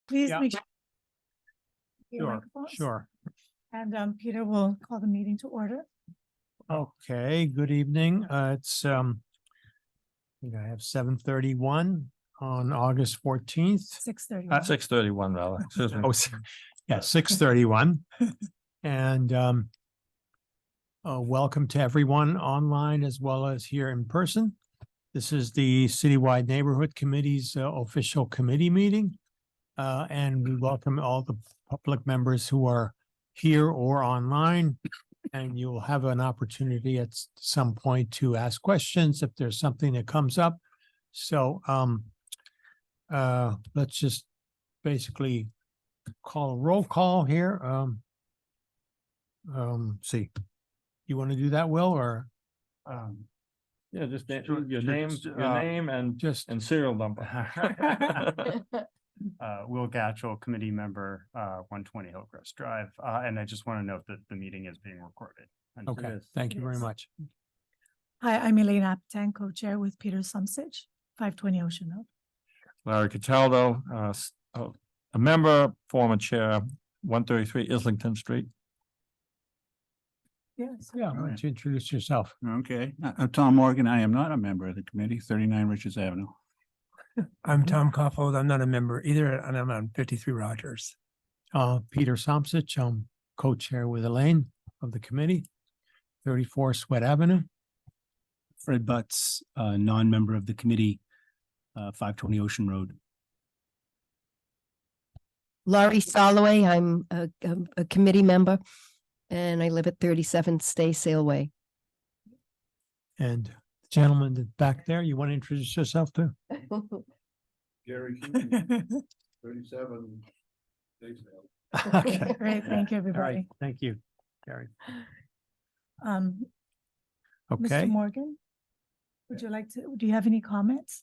Please Yeah. make sure. your Sure, microphones. sure. And Peter will call the meeting to order. Okay, good evening. It's I think I have 7:31 on August 14th. 6:30. 6:31 rather, excuse me. Oh, yeah, 6:31. And welcome to everyone online as well as here in person. This is the Citywide Neighborhood Committee's official committee meeting. And we welcome all the public members who are here or online. And you'll have an opportunity at some point to ask questions if there's something that comes up. So let's just basically call a roll call here. See, you want to do that, Will, or Yeah, just Sure, your sure, name, just, your name just and serial number. Will Gatchell, committee member, 120 Hillcrest Drive. And I just want to note that the meeting is being recorded. And okay, is. thank you very Yes. much. Hi, I'm Elaine Apton, co-chair with Peter Sumsich, 520 Ocean Road. Larry Cataldo, a member, former chair, 133 Islington Street. Yes. Yeah, why don't you introduce yourself? Okay, I'm Tom Morgan. I am not a member of the committee, 39 Richards Avenue. I'm Tom Koffold. I'm not a member either, and I'm on 53 Rogers. Peter Somsich, I'm co-chair with Elaine of the committee, 34 Sweat Avenue. Fred Butts, non-member of the committee, 520 Ocean Road. Laurie Soloway, I'm a committee member and I live at 37 Stay Sail Way. And gentleman back there, you want to introduce yourself too? Gary Keaton, 37. Okay. Great, thank you, All right, everybody. thank you, Gary. Mr. Okay, Morgan, would you like to, do you have any comments?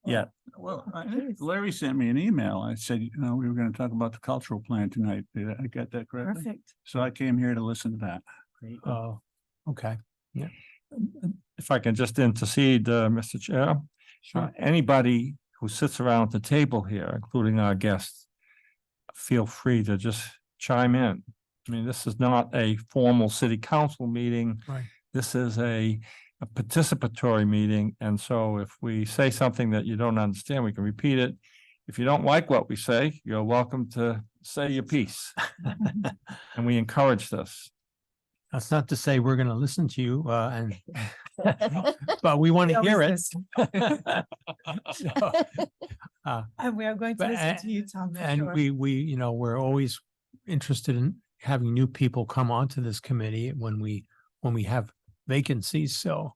Yeah. Well, Please. Larry sent me an email. I said, we were going to talk about the cultural plan tonight. Did I get that correctly? Perfect. So I came here to listen to that. okay, If I can just intercede, Mr. Chair. sure. Anybody who sits around the table here, including our guests, feel free to just chime in. I mean, this is not a formal city council meeting. Right. This is a participatory meeting. And so if we say something that you don't understand, we can repeat it. If you don't like what we say, you're welcome to say your piece. And we encourage this. That's not to say we're going to listen to you, but we want to We hear always it. So, And we are going to But, listen to you, Tom, for and sure. we're always interested in having new people come onto this committee when we have vacancies. So,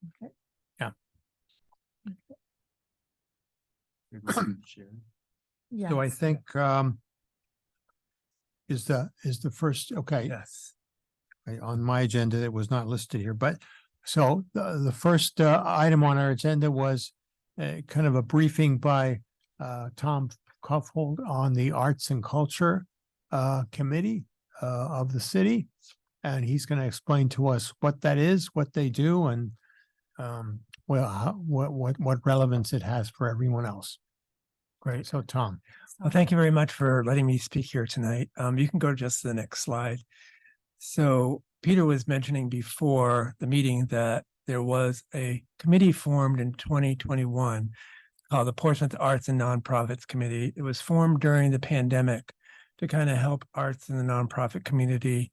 Yes. so I think is the first, okay. Yes. Right, on my agenda that was not listed here, but so the first item on our agenda was kind of a briefing by Tom Koffold on the Arts and Culture Committee of the city. And he's going to explain to us what that is, what they do, and what relevance it has for everyone else. Great. So Tom. Well, thank you very much for letting me speak here tonight. You can go to just the next slide. So Peter was mentioning before the meeting that there was a committee formed in 2021 called the Portsmouth Arts and Nonprofits Committee. It was formed during the pandemic to kind of help arts in the nonprofit community,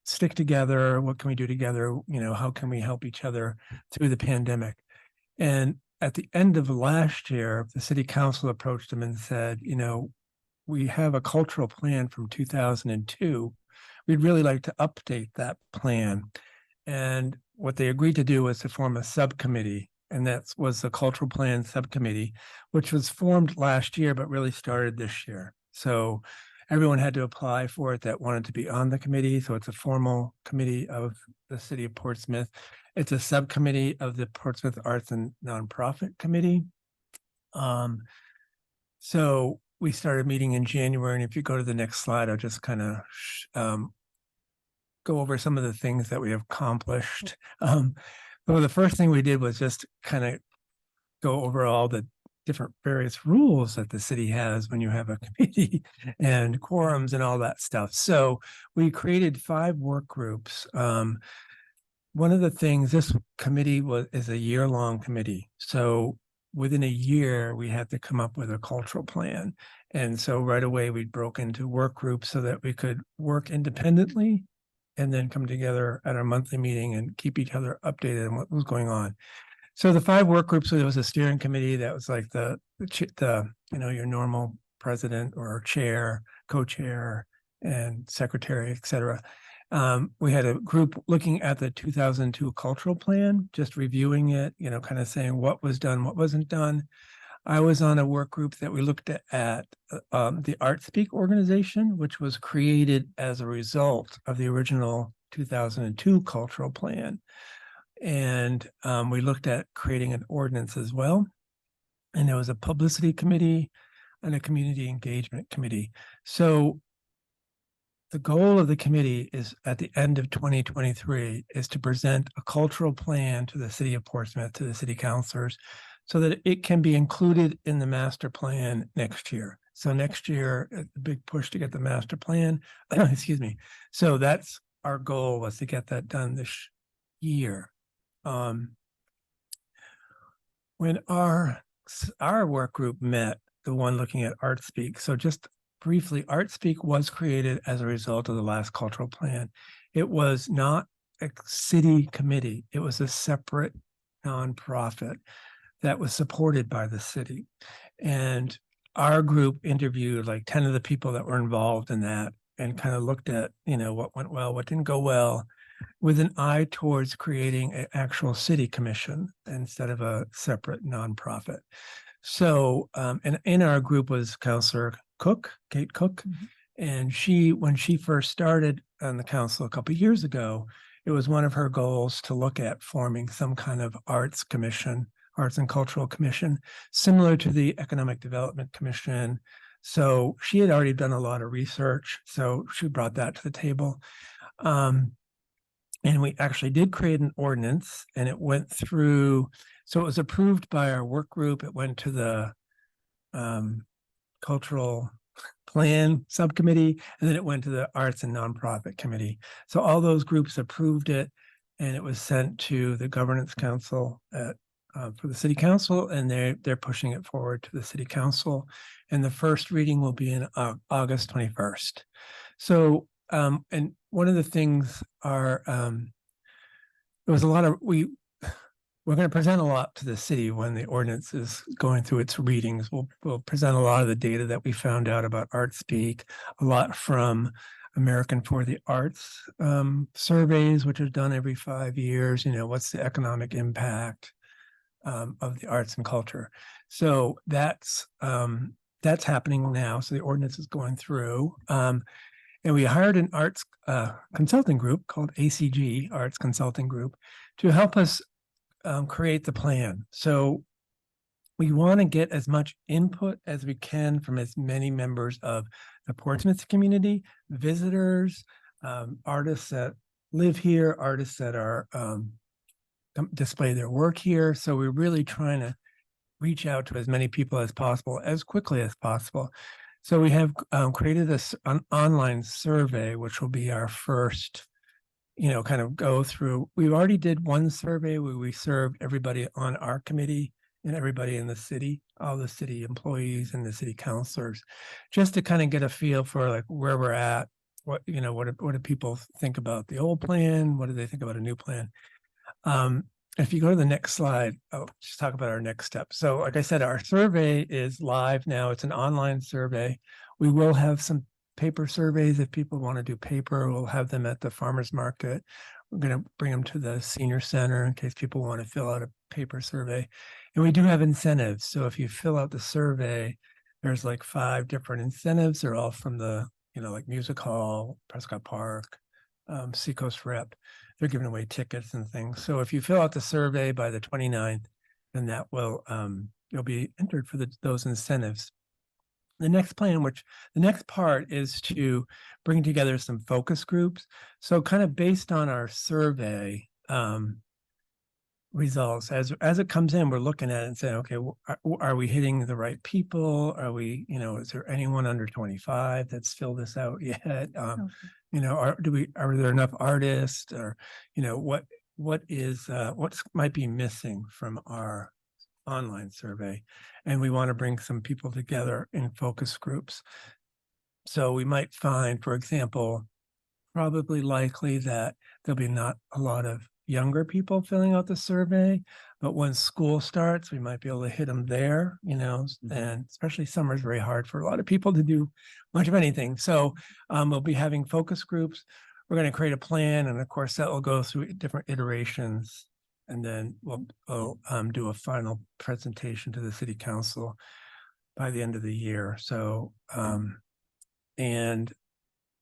stick together. What can we do together? How can we help each other through the pandemic? And at the end of last year, the city council approached them and said, we have a cultural plan from 2002. We'd really like to update that plan. And what they agreed to do was to form a subcommittee. And that was the cultural plan subcommittee, which was formed last year, but really started this year. So everyone had to apply for it that wanted to be on the committee. So it's a formal committee of the city of Portsmouth. It's a subcommittee of the Portsmouth Arts and Nonprofit Committee. So we started meeting in January, and if you go to the next slide, I'll just kind of go over some of the things that we have accomplished. So the first thing we did was just kind of go over all the different various rules that the city has when you have a committee and quorums and all that stuff. So we created 5 work groups. One of the things, this committee is a year-long committee. So within a year, we had to come up with a cultural plan. And so right away, we broke into work groups so that we could work independently and then come together at our monthly meeting and keep each other updated on what was going on. So the 5 work groups, there was a steering committee that was like the your normal president or chair, co-chair, and secretary, et cetera. We had a group looking at the 2002 cultural plan, just reviewing it, kind of saying what was done, what wasn't done. I was on a work group that we looked at the ArtSpeak organization, which was created as a result of the original 2002 cultural plan. And we looked at creating an ordinance as well. And there was a publicity committee and a community engagement committee. So the goal of the committee is at the end of 2023 is to present a cultural plan to the city of Portsmouth, to the city councilors, so that it can be included in the master plan next year. So next year, a big push to get the master plan, excuse me. So that's our goal, was to get that done this year. When our work group met, the one looking at ArtSpeak, so just briefly, ArtSpeak was created as a result of the last cultural plan. It was not a city committee. It was a separate nonprofit that was supported by the city. And our group interviewed like 10 of the people that were involved in that and kind of looked at, what went well, what didn't go well, with an eye towards creating an actual city commission instead of a separate nonprofit. So, and in our group was Councilor Cook, Kate Cook, and when she first started on the council a couple of years ago, it was one of her goals to look at forming some kind of arts and cultural commission, similar to the Economic Development Commission. So she had already done a lot of research, so she brought that to the table. And we actually did create an ordinance, and it went through, so it was approved by our work group. It went to the cultural plan subcommittee, and then it went to the arts and nonprofit committee. So all those groups approved it, and it was sent to the governance council for the city council, and they're pushing it forward to the city council. And the first reading will be in August 21st. So, and one of the things there was a lot of, we're going to present a lot to the city when the ordinance is going through its readings. We'll present a lot of the data that we found out about ArtSpeak, a lot from American for the Arts surveys, which are done every 5 years. What's the economic impact of the arts and culture? So that's happening now. So the ordinance is going through. And we hired an arts consulting group called ACG, Arts Consulting Group, to help us create the plan. So we want to get as much input as we can from as many members of the Portsmouth community, visitors, artists that live here, artists that are display their work here. So we're really trying to reach out to as many people as possible, as quickly as possible. So we have created an online survey, which will be our first, kind of go through. We already did one survey where we served everybody on our committee and everybody in the city, all the city employees and the city councilors, just to kind of get a feel for like where we're at, what do people think about the old plan? What do they think about a new plan? If you go to the next slide, I'll just talk about our next step. So like I said, our survey is live now. It's an online survey. We will have some paper surveys. If people want to do paper, we'll have them at the farmer's market. We're going to bring them to the senior center in case people want to fill out a paper survey. And we do have incentives. So if you fill out the survey, there's like 5 different incentives. They're all from the, like Music Hall, Prescott Park, Seacoast Rep. They're giving away tickets and things. So if you fill out the survey by the 29th, then that will, you'll be entered for those incentives. The next part is to bring together some focus groups. So kind of based on our survey, results. As it comes in, we're looking at it and saying, okay, are we hitting the right people? Are we, is there anyone under 25 that's filled this out yet? Okay. Are there enough artists, or, what might be missing from our online survey? And we want to bring some people together in focus groups. So we might find, for example, probably likely that there'll be not a lot of younger people filling out the survey, but when school starts, we might be able to hit them there, and especially summer is very hard for a lot of people to do much of anything. So we'll be having focus groups. We're going to create a plan, and of course that will go through different iterations, and then we'll do a final presentation to the city council by the end of the year. So and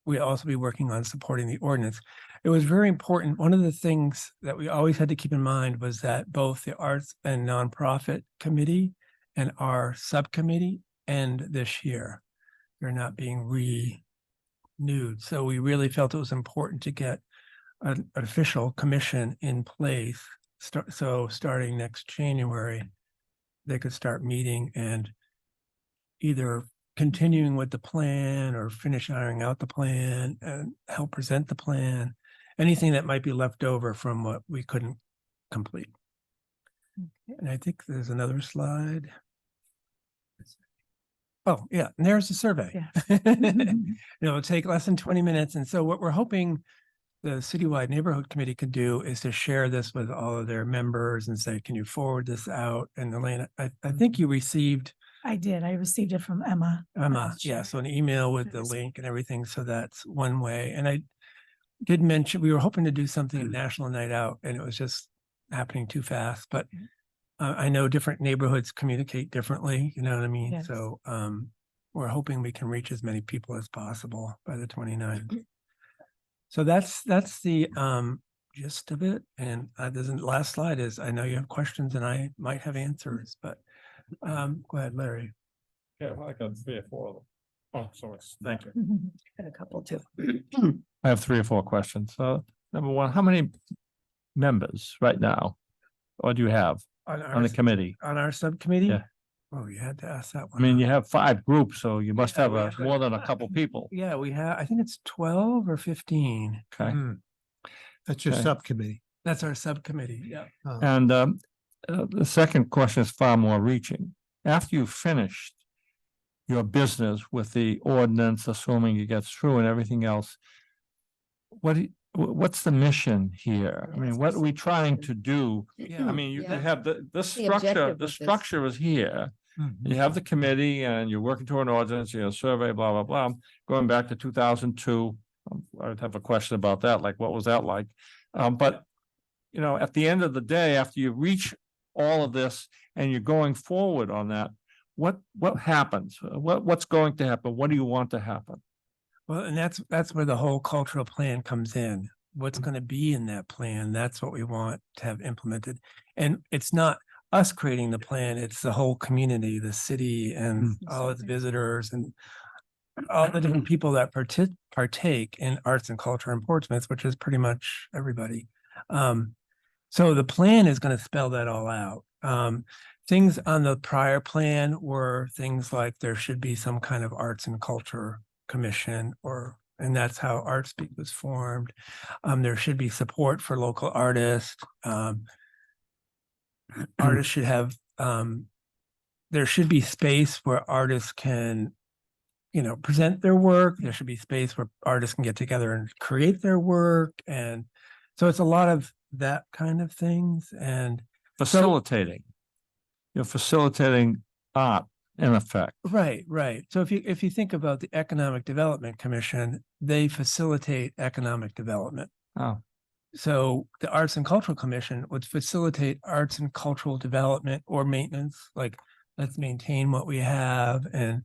we'll also be working on supporting the ordinance. It was very important. One of the things that we always had to keep in mind was that both the Arts and Nonprofit Committee and our subcommittee end this year. They're not being renewed. So we really felt it was important to get an official commission in place. So starting next January, they could start meeting and either continuing with the plan or finish ironing out the plan and help present the plan, anything that might be left over from what we couldn't complete. And I think there's another slide. Oh, yeah, and there's the survey. Yeah. It'll take less than 20 minutes. And so what we're hoping the Citywide Neighborhood Committee could do is to share this with all of their members and say, can you forward this out? And Elena, I think you received I did. I received it from Emma. yeah, so an email with the link and everything. So that's one way. And I did mention, we were hoping to do something at National Night Out, and it was just happening too fast. But I know different neighborhoods communicate differently, you know what I mean? Yes. So we're hoping we can reach as many people as possible by the 29th. So that's the gist of it. And the last slide is, I know you have questions and I might have answers, but go ahead, Larry. Yeah, well, I got 3 or 4 of them. Oh, sorry, thank you. Got a couple too. I have 3 or 4 questions. So number one, how many members right now, or do you have on the committee? On our subcommittee? Yeah. Oh, you had to ask that I one. mean, huh? you have 5 groups, so you must Yeah, have we have more than a couple people. Yeah, we have, I think it's 12 or 15. Okay. That's your Okay. subcommittee. That's our subcommittee. Yeah. And the second question is far more reaching. After you've finished your business with the ordinance, assuming it gets through and everything else, what's the mission here? I mean, what are we trying to do? I mean, you Yeah. have this the structure, objective the of this? structure is here. You have the committee and you're working toward an ordinance, survey, blah, blah, blah. Going back to 2002, I would have a question about that, like what was that like? But at the end of the day, after you reach all of this and you're going forward on that, what happens? What's going to happen? What do you want to happen? Well, and that's where the whole cultural plan comes in. What's going to be in that plan? That's what we want to have implemented. And it's not us creating the plan, it's the whole community, the city and all its visitors and all the different people that partake in arts and culture in Portsmouth, which is pretty much everybody. So the plan is going to spell that all out. Things on the prior plan were things like there should be some kind of arts and culture commission, and that's how ArtSpeak was formed. There should be support for local artists. Artists should have, there should be space where artists can, present their work. There should be space where artists can get together and create their work. And so it's a lot of that kind of things. And Facilitating. You're facilitating art in effect. right. So if you think about the Economic Development Commission, they facilitate economic development. Oh, So the Arts and Cultural Commission would facilitate arts and cultural development or maintenance, like let's maintain what we have. And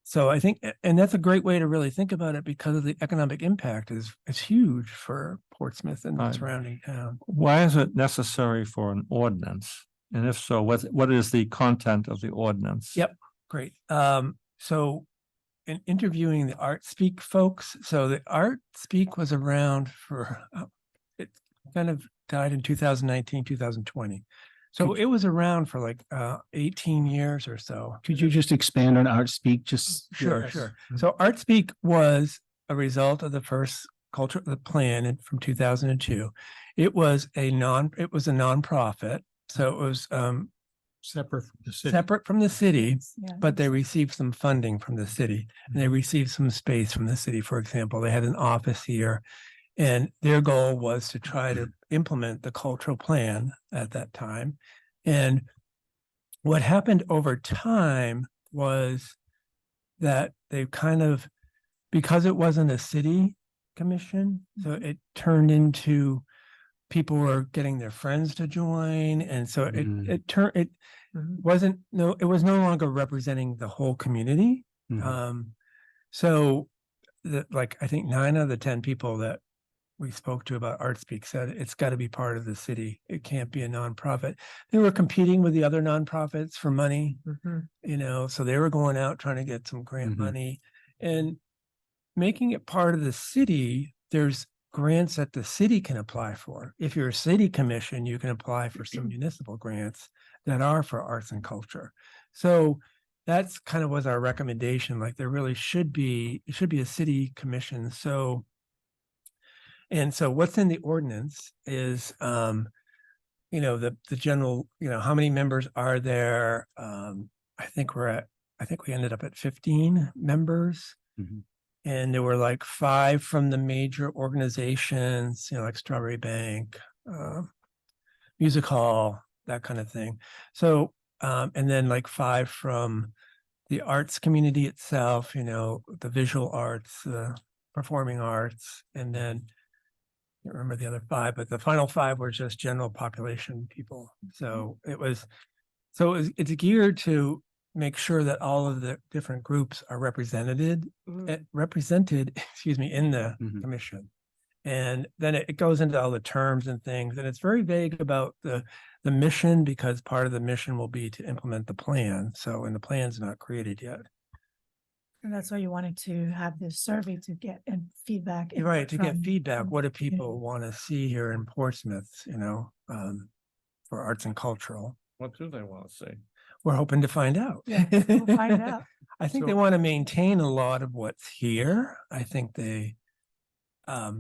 so I think, and that's a great way to really think about it because of the economic impact is huge for Portsmouth and the Right. surrounding town. why is it necessary for an ordinance? And if so, what is the content of the ordinance? Yep. Great. So in interviewing the ArtSpeak folks, so the ArtSpeak was around for, it kind of died in 2019, 2020. So it was around for like 18 years or so. Could you just expand on Art Speak? Just. Sure, Yes. sure. So ArtSpeak was a result of the first the plan from 2002. It was a nonprofit. So it was Separate from the city. separate from the city, Yeah. but they received some funding from the city and they received some space from the city. For example, they had an office here and their goal was to try to implement the cultural plan at that time. And what happened over time was that they kind of, because it wasn't a city commission, so it turned into people were getting their friends to join. And so it was no longer representing the whole community. So like, I think 9 of the 10 people that we spoke to about ArtSpeak said it's got to be part of the city. It can't be a nonprofit. They were competing with the other nonprofits for money, you know, so they were going out trying to get some grant money and making it part of the city. There's grants that the city can apply for. If you're a city commission, you can apply for some municipal grants that are for arts and culture. So that's kind of was our recommendation. Like there really should be, it should be a city commission. So, and so what's in the ordinance is, you know, the general, you know, how many members are there? I think we ended up at 15 members. And there were like 5 from the major organizations, you know, like Strawberry Bank, Music Hall, that kind of thing. So, and then like 5 from the arts community itself, you know, the visual arts, the performing arts, and then I can't remember the other 5, but the final 5 were just general population people. So it's geared to make sure that all of the different groups are represented, excuse me, in the commission. And then it goes into all the terms and things, and it's very vague about the mission, because part of the mission will be to implement the plan. So, and the plan's not created yet. And that's why you wanted to have this survey to get feedback. You're right, to get from- feedback. from What do the community. people want to see here in Portsmouth, you know, for arts and cultural? What do they want to see? We're hoping to find out. Yeah, we'll find out. I think they So- want to maintain a lot of what's here. I think they,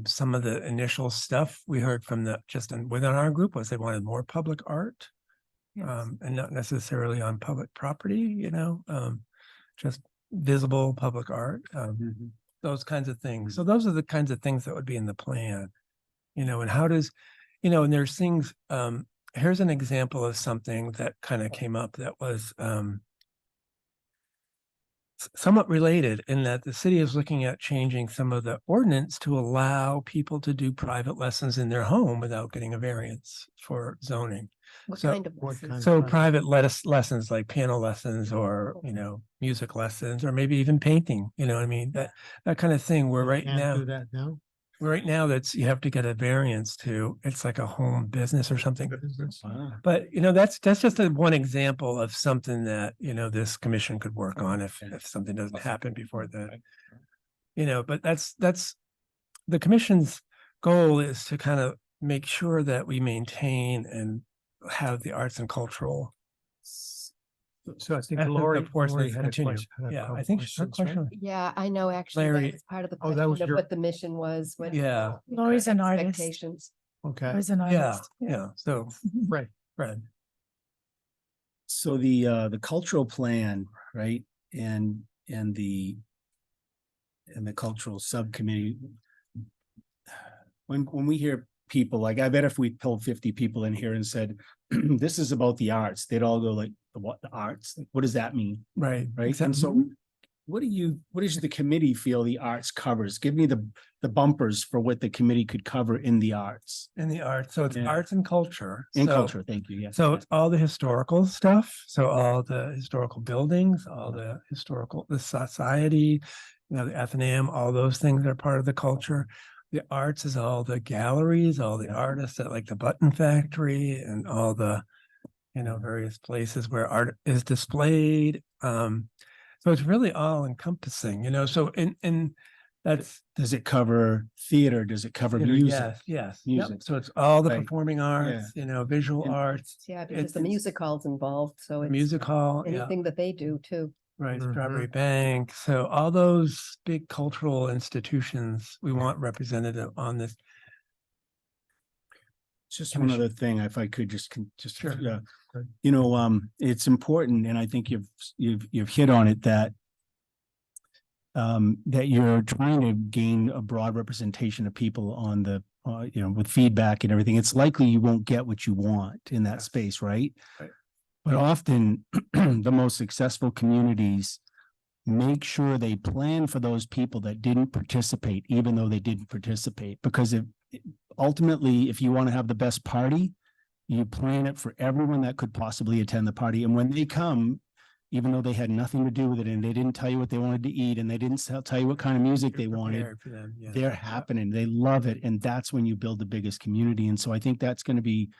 some of the initial stuff we heard from within our group was they wanted more public art, Yes. and not necessarily on public property, you know, just visible public art, those kinds of things. So those are the kinds of things that would be in the plan, you know, and how does, you know, and there's things, here's an example of something that kind of came up that was somewhat related, in that the city is looking at changing some of the ordinance to allow people to do private lessons in their home without getting a variance for zoning. What So- kind of what lessons? kind- So private lessons like piano lessons or, you know, music lessons, or maybe even painting, you know what I mean? That kind of thing where right Can't now. do that now. Right now, you have to get a variance it's like a home business or something. But, you know, that's just one example of something that, you know, this commission could work on if something doesn't happen before then. You know, but that's the commission's goal is to kind of make sure that we maintain and have the arts and cultural. So I think That's the Lori Portsmouth had a continue. question. had a Yeah, couple I think. questions, right? question. Yeah, I know, actually, Larry- that was part of the Oh, that was question of your- what the mission was. what Yeah. Lori's an artist. expectations. Okay, Who's an Yeah, artist. yeah. So, right. Fred. So the cultural plan, right, and the cultural subcommittee. When we hear people, like, I bet if we pulled 50 people in here and said, this is about the arts, they'd all go like, what, the arts? Like, what does that mean? Right. Right? exact- And so what does the committee feel the arts covers? Give me the bumpers for what the committee could cover in the arts. In the arts. So it's Yeah. arts and culture. In So- culture, thank you, yes. So it's all the historical stuff. So all the historical buildings, all the society, you know, the Athenaeum, all those things are part of the culture. The arts is all the galleries, all the artists at like the Button Factory and all the, you know, various places where art is displayed. So it's really all encompassing, you know, so in That's Does it cover theater? Does it cover theater, music? yes, yes. Music. Yep. So it's all the Right. performing arts, visual And- arts, Yeah, because the It's- music hall's involved, so it's music hall, yeah, anything that they do too. right, Mhm. Strawberry Bank. So all those big cultural institutions, we want representative on this. Just one Commission. other thing, if I could just, Sure. Good. it's important, and I think you've hit on it, that that you're trying to gain a broad representation of people on the, with feedback and everything. It's likely you won't get what you want in that space, right? Right. But often the most successful communities make sure they plan for those people that didn't participate, even though they didn't participate, because ultimately, if you want to have the best party, you plan it for everyone that could possibly attend the party. And when they come, even though they had nothing to do with it, and they didn't tell you what they wanted to eat, and they didn't tell you what kind of music they You're wanted, prepared for them, yeah. they're happening. They love it. And that's when you build the biggest community. And so I think that's going to be,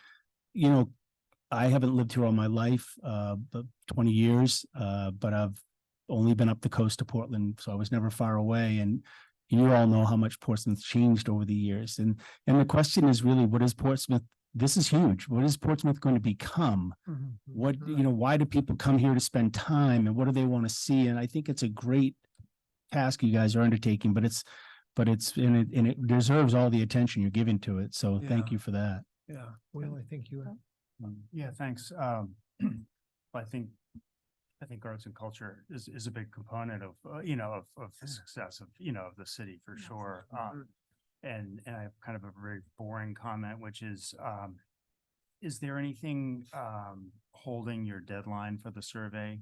I haven't lived here all my life, but 20 years, but I've only been up the coast to Portland, so I was never far away. And you all know how much Portsmouth's changed over the years. And the question is really, what is Portsmouth? This is huge. What is Portsmouth going to become? Mhm. What, why do people come here to spend time, and what do they want to see? And I think it's a great task you guys are undertaking, but it deserves all the attention you're giving to it. So thank Yeah. you for that. Yeah. Will, I think you. Yeah, thanks. I think arts and culture is a big component of, of the success of, of the city for sure. And I have kind of a very boring comment, which is there anything holding your deadline for the survey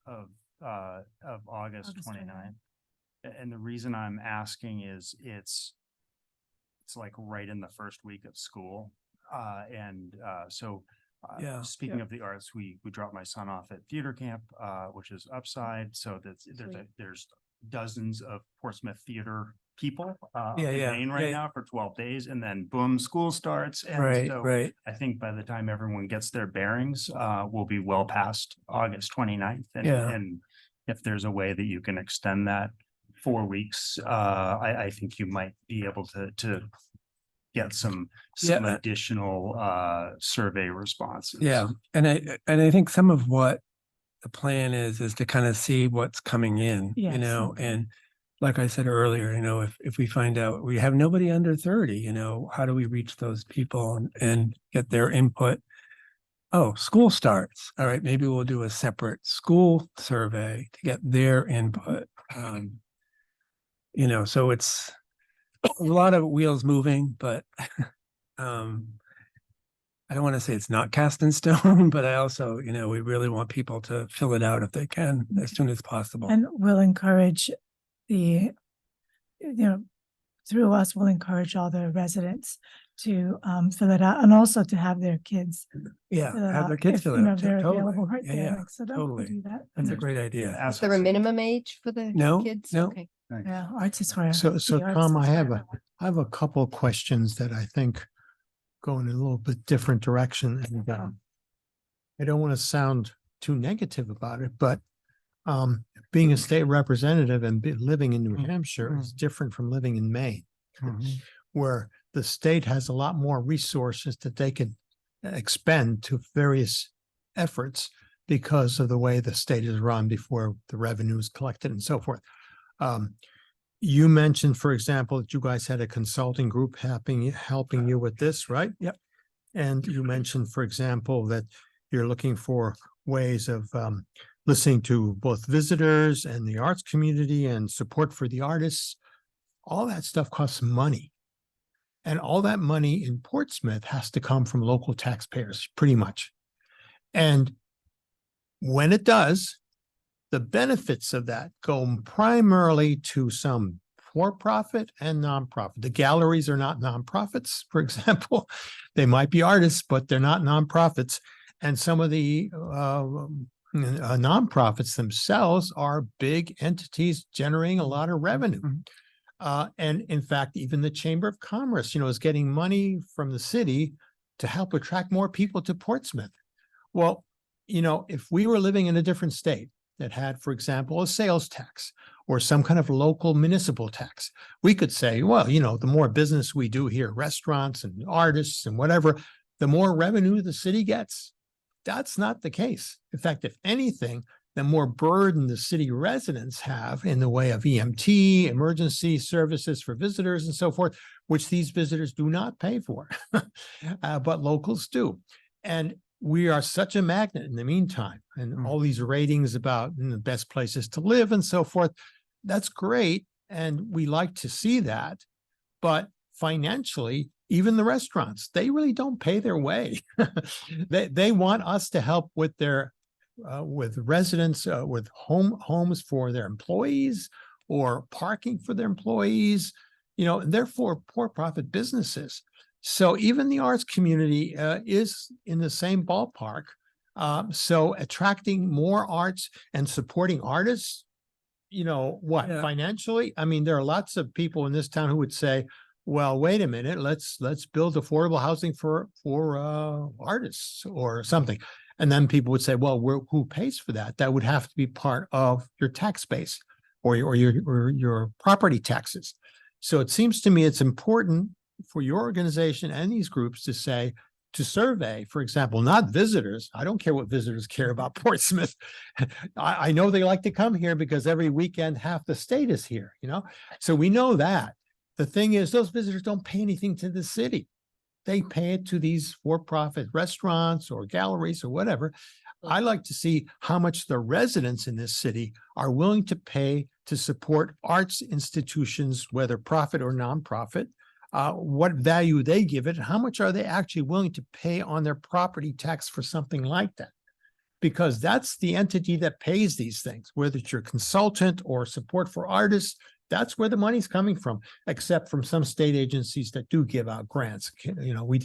of August August 29th? And the reason I'm asking is it's like right in the first week of school. Yeah, Speaking yeah. of the arts, we dropped my son off at theater camp, which is Upside. So there's dozens of Portsmouth theater people Yeah, in yeah, Maine right yeah. now for 12 days, and then boom, school starts. And Right, so right. I think by the time everyone gets their bearings, we'll be well past August 29th. Yeah. And if there's a way that you can extend that 4 weeks, I think you might be able to get some Yeah. additional survey responses. Yeah, and I think some of what the plan is to kind of see what's coming in, Yes. and like I said earlier, if we find out we have nobody under 30, how do we reach those people and get their input? Oh, school starts. All right, maybe we'll do a separate school survey to get their input. So it's a lot of wheels moving, but I don't want to say it's not cast in stone, but I also, we really want people to fill it out if they can as soon as possible. And we'll encourage through us, we'll encourage all the residents to fill it out, and also to have their kids Yeah, fill it have out their kids if, fill it out. they're Totally. available right Yeah, there yeah, next to them. totally. Do that. That's a great idea. Is there a minimum age for the No, kids? no. Okay. Yeah, arts is where. So the arts Tom, is I where have a couple of questions that I think go in a little bit different direction. And I don't want to sound too negative about it, but being a state representative and living in New Hampshire is different from living in Maine, where the state has a lot more resources that they can expend to various efforts because of the way the state is run before the revenue is collected and so forth. You mentioned, for example, that you guys had a consulting group helping you with this, right? Yep. And you mentioned, for example, that you're looking for ways of listening to both visitors and the arts community and support for the artists. All that stuff costs money. And all that money in Portsmouth has to come from local taxpayers, pretty much. And when it does, the benefits of that go primarily to some for-profit and nonprofit. The galleries are not nonprofits, for example. They might be artists, but they're not nonprofits. And some of the nonprofits themselves are big entities generating a lot of revenue. And in fact, even the Chamber of Commerce, is getting money from the city to help attract more people to Portsmouth. Well, if we were living in a different state that had, for example, a sales tax or some kind of local municipal tax. We could say, well, the more business we do here, restaurants and artists and whatever, the more revenue the city gets. That's not the case. In fact, if anything, the more burden the city residents have in the way of EMT, emergency services for visitors and so forth, which these visitors do not pay for, but locals do. And we are such a magnet in the meantime, and all these ratings about the best places to live and so forth. That's great. And we like to see that. But financially, even the restaurants, they really don't pay their way. They want us to help with their with residents, with homes for their employees or parking for their employees, and therefore for-profit businesses. So even the arts community is in the same ballpark. So attracting more arts and supporting artists, Yeah. financially? I mean, there are lots of people in this town who would say, well, wait a minute, let's build affordable housing for artists or something. And then people would say, well, who pays for that? That would have to be part of your tax base or your property taxes. So it seems to me it's important for your organization and these groups to survey, for example, not visitors. I don't care what visitors care about Portsmouth. I know they like to come here because every weekend half the state is here, so we know that. The thing is, those visitors don't pay anything to the city. They pay it to these for-profit restaurants or galleries or whatever. I like to see how much the residents in this city are willing to pay to support arts institutions, whether profit or nonprofit, what value they give it, and how much are they actually willing to pay on their property tax for something like that. Because that's the entity that pays these things, whether it's your consultant or support for artists. That's where the money's coming from, except from some state agencies that do give out grants. We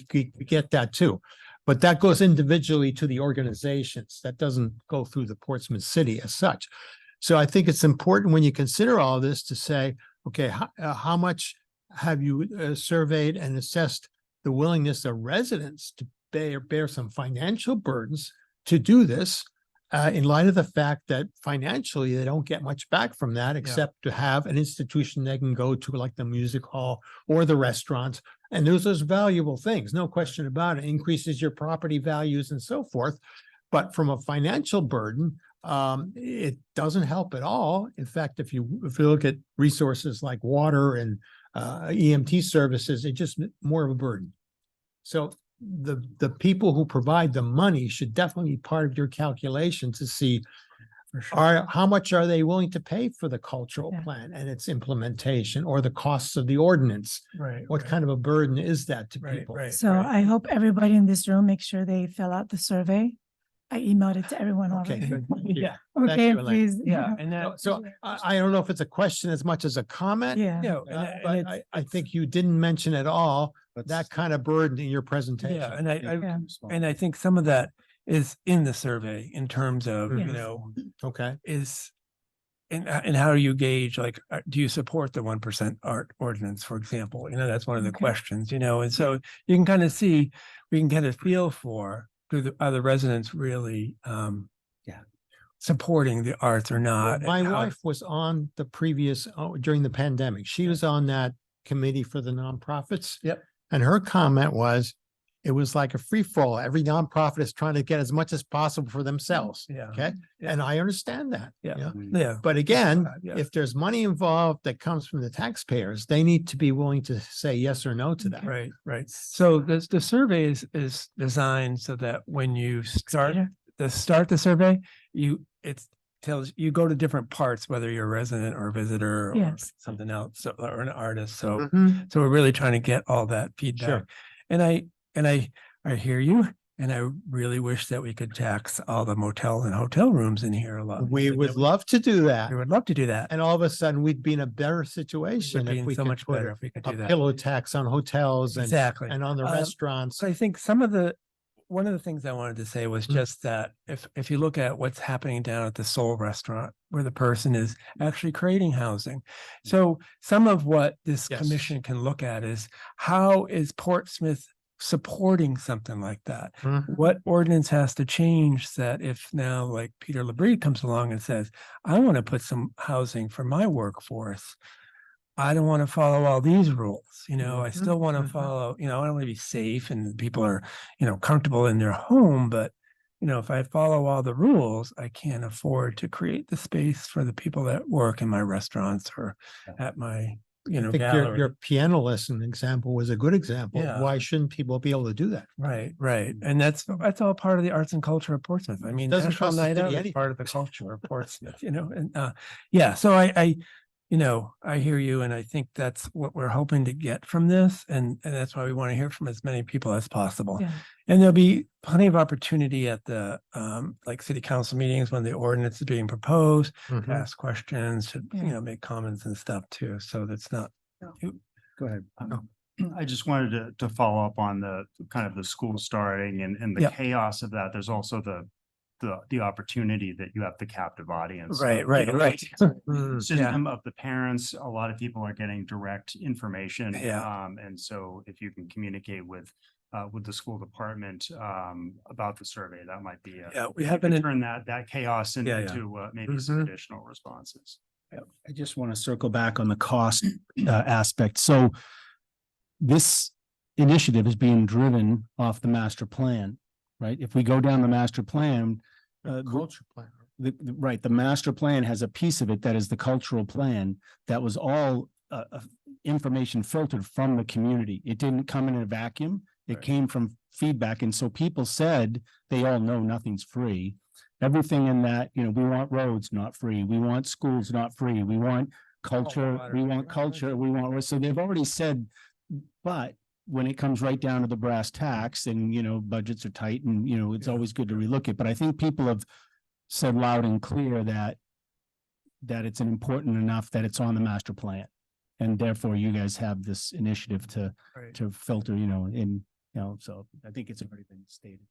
get that too. But that goes individually to the organizations. That doesn't go through the Portsmouth City as such. So I think it's important when you consider all this to say, okay, how much have you surveyed and assessed the willingness of residents to bear some financial burdens to do this? In light of the fact that financially they don't get much back from that, except to have an institution they can go to, like the music hall or the restaurants. And those are valuable things, no question about it, increases your property values and so forth. But from a financial burden, it doesn't help at all. In fact, if you look at resources like water and EMT services, it's just more of a burden. So the people who provide the money should definitely be part of your calculation to see how much are they willing to pay for the cultural plan and its implementation, or the costs of the ordinance. Right. What kind of a burden is that to people? Right. So I hope everybody in this room make sure they fill out the survey. I emailed it to everyone Okay, already. good. Thank you. Yeah. Thank Okay, you, Elaine. please. Yeah. And that, So I don't know if it's a question as much as a comment. Yeah. But I think you didn't mention at all that kind of burden in your presentation. yeah, and Yeah. and I think some of that is in the survey in terms of, Yes. Okay. is and how do you gauge, like, do you support the 1% art ordinance, for example? That's one of the Okay. questions, and so you can kind of see, we can kind of feel for, are the residents really supporting the arts or not? My and how- wife was on the previous, during the pandemic, she was on that committee for the nonprofits. Yep. And her comment was, it was like a free for all. Every nonprofit is trying to get as much as possible for themselves. Yeah. Okay. Yeah. And I understand that. Yeah. Yeah. But again, Yeah. if there's money involved that comes from the taxpayers, they need to be willing to say yes or no to that. Right, right. So the survey is designed so that when you start the survey, tells you go to different parts, whether you're a resident or a visitor or Yes. something else, or an artist. So Mhm. we're really trying to get all that feedback. And I hear you, and I really wish that we could tax all the motel and hotel rooms in here a lot. We more. would love to do that. We would love to do that. And all of a sudden, we'd be in a better We'd situation be if in we so could much put better if we could a do that. pillow tax on hotels Exactly. and on the restaurants. So I think one of the things I wanted to say was just that if you look at what's happening down at the Soul Restaurant, where the person is actually creating housing. So some of what this Yes. commission can look at is, how is Portsmouth supporting something like that. Mhm. What ordinance has to change that if now like Peter LeBrie comes along and says, I want to put some housing for my workforce. I don't want to follow all these rules, I still want to Mhm. follow, I want to be safe and people are, comfortable in their home, but if I follow all the rules, I can't afford to create the space for the people that work in my restaurants or at my, I think gallery. your piano lesson example was a good example. Yeah. Why shouldn't people be able to do that? Right, right. And that's all part of the arts and culture of Portsmouth. I mean, Doesn't National cost the Night Out city is anything. part of the culture of Portsmouth, and yeah, so I hear you, and I think that's what we're hoping to get from this, and that's why we want to hear from as many people as possible. Yeah. And there'll be plenty of opportunity at the like city council meetings when the ordinance is being proposed, to Mhm. ask questions, to Yeah. make comments and stuff too. So that's not. Go ahead. I just wanted to follow up on the kind of the school starting and the Yeah. chaos of that. There's also the opportunity that you have the captive audience. Right, of, right, you know, right. Mm. System of the parents, a lot of people are getting direct information. Yeah. And so if you can communicate with the school department, about the survey, that might be. Yeah, we you have could been in. turn that chaos Yeah, yeah. into maybe some Mhm. additional responses. I just want to circle back on the cost aspect. So this initiative is being driven off the master plan, right? If we go down the master plan, Culture plan. right, the master plan has a piece of it that is the cultural plan that was all information filtered from the community. It didn't come in a vacuum. It Right. came from feedback. And so people said, they all know nothing's free. Everything in that, we want roads not free. We want schools not free. We want culture, water. we want culture, we want, so they've already said, but when it comes right down to the brass tacks and, budgets are tight and, it's Yeah. always good to relook it. But I think people have said loud and clear that it's important enough that it's on the master plan. And therefore you guys have this initiative to Right. filter, so I think it's already been stated.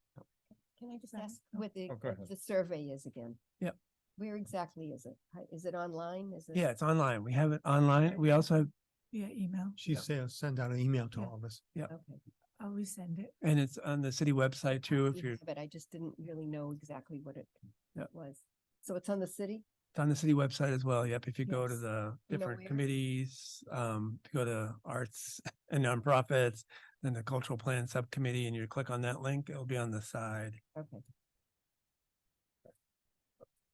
Can I just Right. ask what Oh, go ahead. the survey is again? Yep. Where exactly is it? Is it online? Is it? Yeah, it's online. We have it online. We also have, Via email. She said, send out an email to Yeah. all of us. Okay. I'll resend it. and it's on the city website too. If We you're, have it. I just didn't really know exactly what it Yep. was. So it's on the city? it's on the city website as well. Yep. If you go to Yes. the You know different where? committees, if you go to arts and nonprofits, then the cultural plan subcommittee, and you click on that link, it'll be on the side. Okay.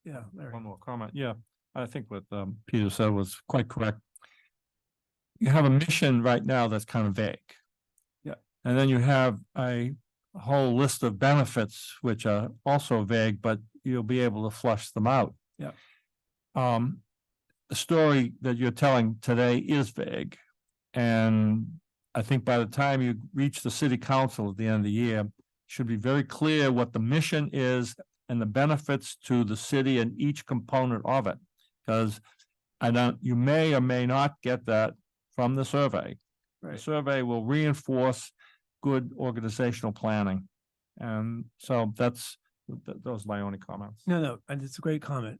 Yeah. Larry. One more comment. Yeah, I think what Peter said was quite correct. You have a mission right now that's kind of vague. Yeah. And then you have a whole list of benefits which are also vague, but you'll be able to flush them out. Yeah. The story that you're telling today is vague. And I think by the time you reach the city council at the end of the year, should be very clear what the mission is and the benefits to the city and each component of it. Because you may or may not get that from the survey. The Right. survey will reinforce good organizational planning. And so those are my only comments. No, and it's a great comment.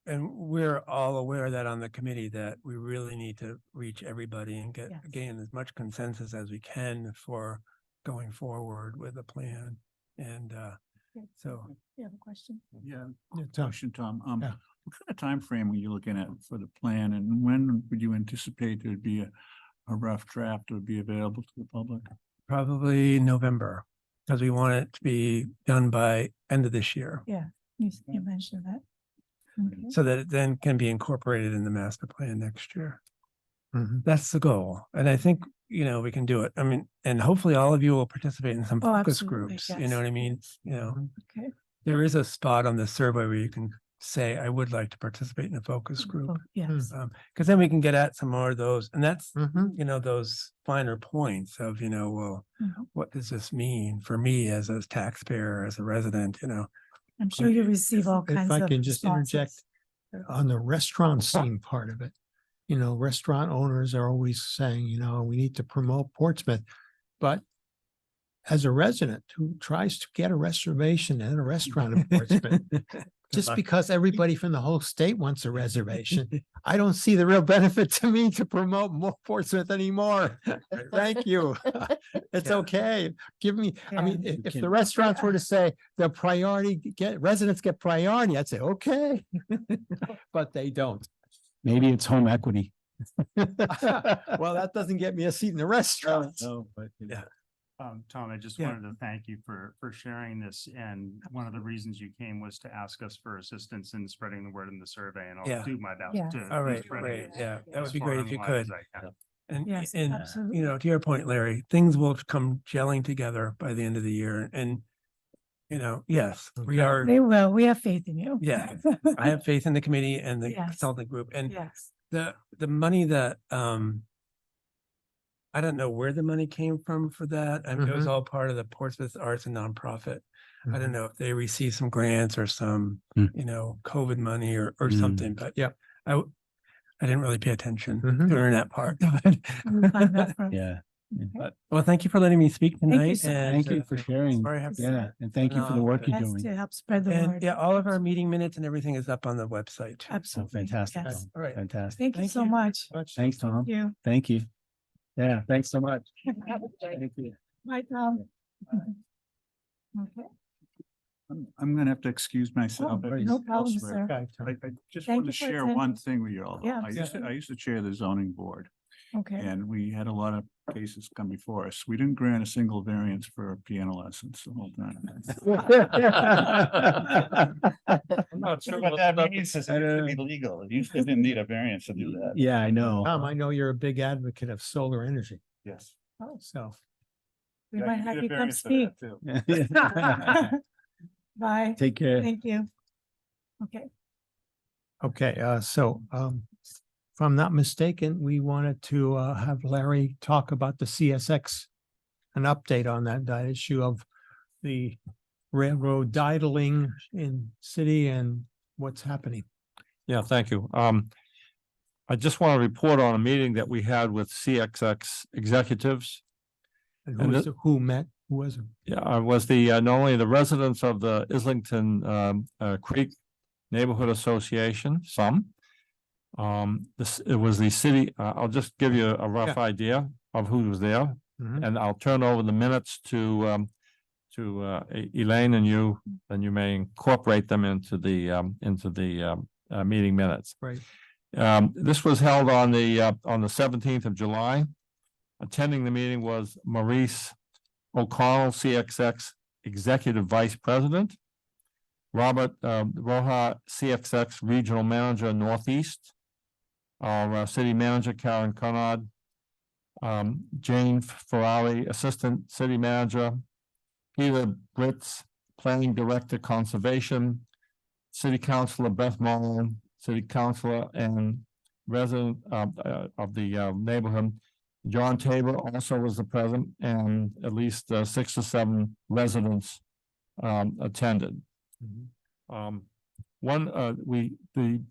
And we're all aware of that on the committee, that we really need to reach everybody and Yes. gain as much consensus as we can for going forward with a plan. And so You have a question? Yeah, Yeah, Tom. question, Tom. Yeah. What kind of time frame are you looking at for the plan, and when would you anticipate there'd be a rough draft that would be available to the public? probably November, because we want it to be done by end of this year, You mentioned that. Okay. so that it then can be incorporated in the master plan next year. Mhm. That's the goal. And I think, we can do it. I mean, and hopefully all of you will participate in some Oh, focus absolutely, groups, you yes. know what I mean? Okay. There is a spot on the survey where you can say, I would like to participate in a focus group. Oh, yes. Because then we can get at some more of those, and that's, Mhm. those finer points of, well, Mhm. what does this mean for me as a taxpayer, as a resident, I'm sure you receive all If kinds I of. can just interject responses. on the restaurant scene part of it. Restaurant owners are always saying, we need to promote Portsmouth. But as a resident who tries to get a reservation at a restaurant in Portsmouth, just luck. because everybody from the whole state wants a reservation, I don't see the real benefit to me to promote more Portsmouth anymore. Thank you. It's Yeah. okay. Give me, I mean, You if the can- restaurants were to say the priority, residents get priority, I'd say, okay. But they don't. Maybe it's home equity. Well, that doesn't get me a seat in the restaurant. No, but. Yeah. Tom, I just Yeah. wanted to thank you for sharing this. And one of the reasons you came was to ask us for assistance in spreading the word in the survey, and Yeah. I'll do my best Yes. to. All to right, spread great. it Yeah, that as would be far great if you online as could. I can. And, Yes, and, absolutely. you know, to your point, Larry, things will come gelling together by the end of the year and, you know, yes, we are, They will. We have faith in you. Yeah. I have faith in the committee and the Yes. consulting group and Yes. the money that, I don't know where the money came from for that. I mean, it was all part of the Portsmouth Arts and Nonprofit. I don't know if they received some grants or some, Mm. you know, COVID money or Mm. something, but Yep. I didn't really pay attention Mhm. during that part. We'll find out from- Yeah. But, well, thank you for letting me speak you tonight. so much. and, Thank you for sharing. Very happy. Yeah, and thank you for the work you're That's doing. to help spread the And word. yeah, all of our meeting minutes and everything is up on the website. too. Oh, Absolutely. fantastic. Yes. All right. Fantastic. Thank you Thank so you. much. Thanks, Tom. Thank you. Thank you. Yeah, thanks so much. Thank you. Bye, Tom. Okay. I'm gonna have to excuse myself. Oh, no problem, elsewhere. sir. Okay, Tom. I just Thank want you to for share attending. one thing with you all. Yeah, I used to chair the zoning board, Okay. and we had a lot of cases come before us. We didn't grant a single variance for piano lessons the whole time. I'm not sure What what that that- means is it used to be legal. You used to didn't need a variance to do that. Yeah, I know. Tom, I know you're a big advocate of solar energy, Yes. so. We Yeah, might you have need a you come variance for speak. that, too. Bye. Take care. Thank you. Okay. Okay, if I'm not mistaken, we wanted to have Larry talk about the CSX. An update on that issue of the railroad idling in city and what's happening. Yeah, thank you. I just want to report on a meeting that we had with CXX executives. And And who met, who was it? Yeah, I was the, not only the residents of the Islington Creek Neighborhood Association, some. It was the city, I'll just give you a rough idea of who was there. Mhm. And I'll turn over the minutes to Elaine and you may incorporate them into the meeting minutes. Right. This was held on the 17th of July. Attending the meeting was Maurice O'Connell, CXX Executive Vice President. Robert Roja, CXX Regional Manager Northeast. Our City Manager Karen Conrad. Jane Ferrari, Assistant City Manager. Peter Britz, Planning Director Conservation. City Councilor Beth Mullen, City Councilor and resident of the neighborhood. John Tabor also was the president, and at least 6 or 7 residents attended. The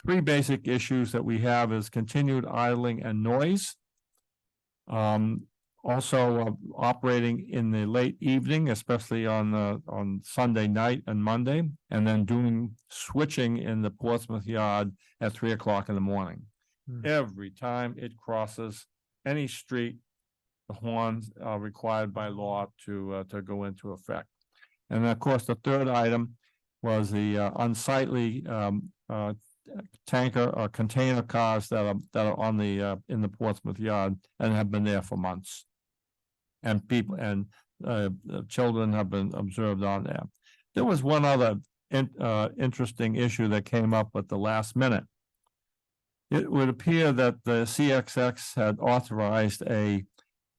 3 basic issues that we have is continued idling and noise. Also operating in the late evening, especially on Sunday night and Monday, and then doing switching in the Portsmouth Yard at 3 o'clock in the morning. Every time it crosses any street, the horns are required by law to go into effect. And of course, the third item was the unsightly tanker or container cars that are on the in the Portsmouth Yard and have been there for months. And people and children have been observed on there. There was one other interesting issue that came up at the last minute. It would appear that the CXX had authorized a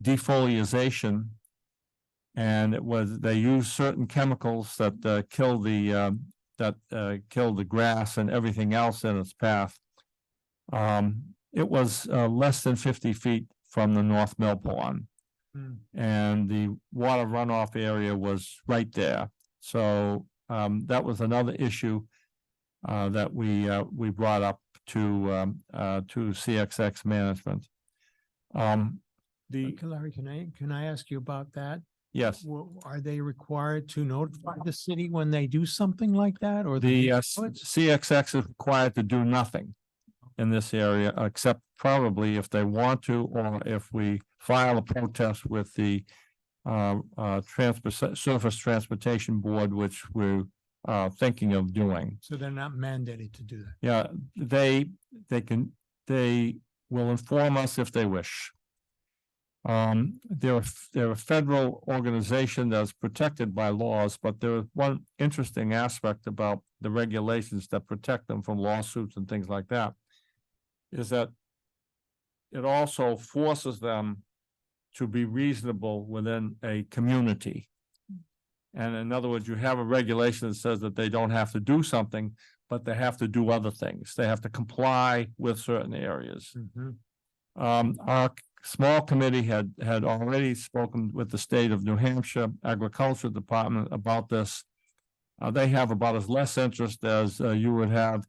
defoliation, and they used certain chemicals that kill the grass and everything else in its path. It was less than 50 feet from the North Mill Pond. And the water runoff area was right there. So that was another issue that we brought up to CXX management. Larry, can I ask you about that? Yes, Are they required to notify the city when they do something like that or? the neighborhoods? CXX is required to do nothing in this area, except probably if they want to, or if we file a protest with the Surface Transportation Board, which we're thinking of doing. So they're not mandated to do that. Yeah, they will inform us if they wish. They're a federal organization that's protected by laws, but there is one interesting aspect about the regulations that protect them from lawsuits and things like that. Is that it also forces them to be reasonable within a community. And in other words, you have a regulation that says that they don't have to do something, but they have to do other things. They have to comply with certain areas. Our small committee had already spoken with the state of New Hampshire Agriculture Department about this. They have about as less interest as you would have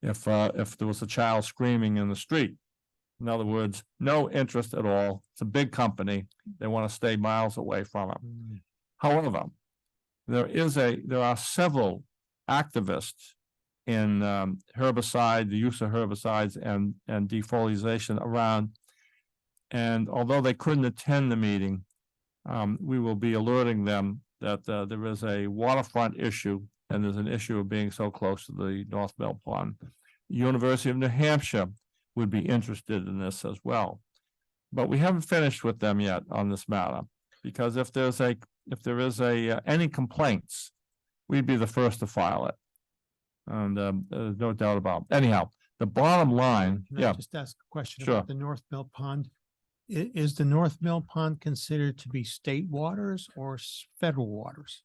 if there was a child screaming in the street. In other words, no interest at all. It's a big company. They want to stay miles away from it. However, there are several activists in herbicide, the use of herbicides and defoliation around. And although they couldn't attend the meeting, we will be alerting them that there is a waterfront issue and there's an issue of being so close to the North Mill Pond. University of New Hampshire would be interested in this as well. But we haven't finished with them yet on this matter, because if there is any complaints, we'd be the first to file it. And there's no doubt about it. Anyhow, the bottom line, Can I yeah, just ask a question Sure. about the North Mill Pond? Is the North Mill Pond considered to be state waters or federal waters?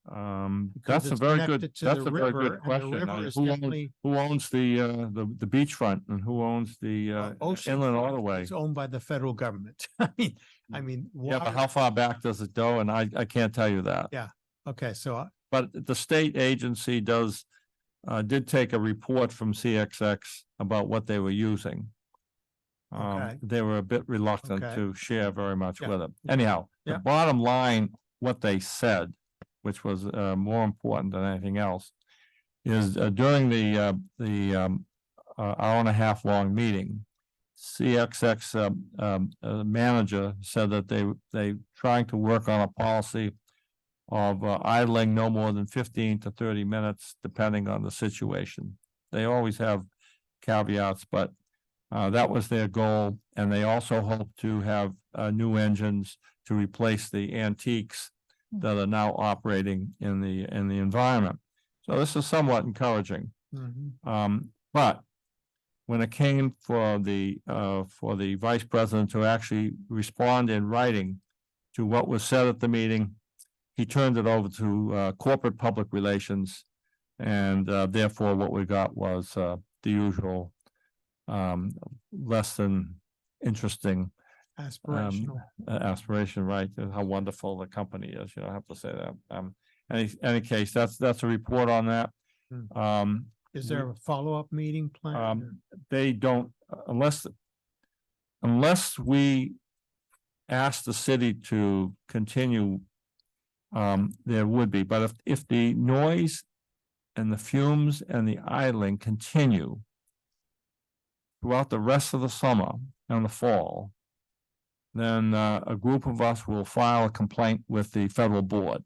Because that's a it's very connected good, to that's the a very river, good and the question. river is Who owns, definitely- who owns the beachfront and who owns the Ocean inland front. waterway? It's owned by the federal government. I mean. Yeah, but water- how far back does it go? And I can't tell you that. Yeah. Okay, so But the state agency did take a report from CXX about what they were using. Okay. They were a bit reluctant Okay. to share very much Yeah. with it. Anyhow, the Yeah. bottom line, what they said, which was more important than anything else, is during the hour and a half long meeting, CXX manager said that they trying to work on a policy of idling no more than 15 to 30 minutes, depending on the situation. They always have caveats, but that was their goal. And they also hope to have new engines to replace the antiques that are now operating in the environment. So this is somewhat encouraging. But when it came for the vice president to actually respond in writing to what was said at the meeting, he turned it over to corporate public relations, and therefore what we got was the usual less than interesting aspirational. aspiration, right? And how wonderful the company is, I have to say that. Any case, that's a report on that. Is there a follow-up meeting plan? They don't, unless we ask the city to continue, there would be, but if the noise and the fumes and the idling continue throughout the rest of the summer and the fall, then a group of us will file a complaint with the federal board.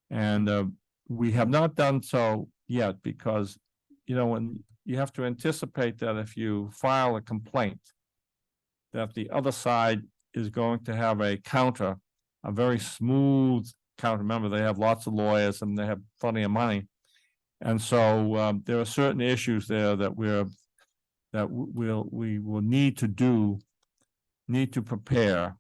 And we have not done so yet because, when you have to anticipate that if you file a complaint, that the other side is going to have a counter, a very smooth counter. Remember, they have lots of lawyers and they have plenty of money. And so there are certain issues there that we will need to prepare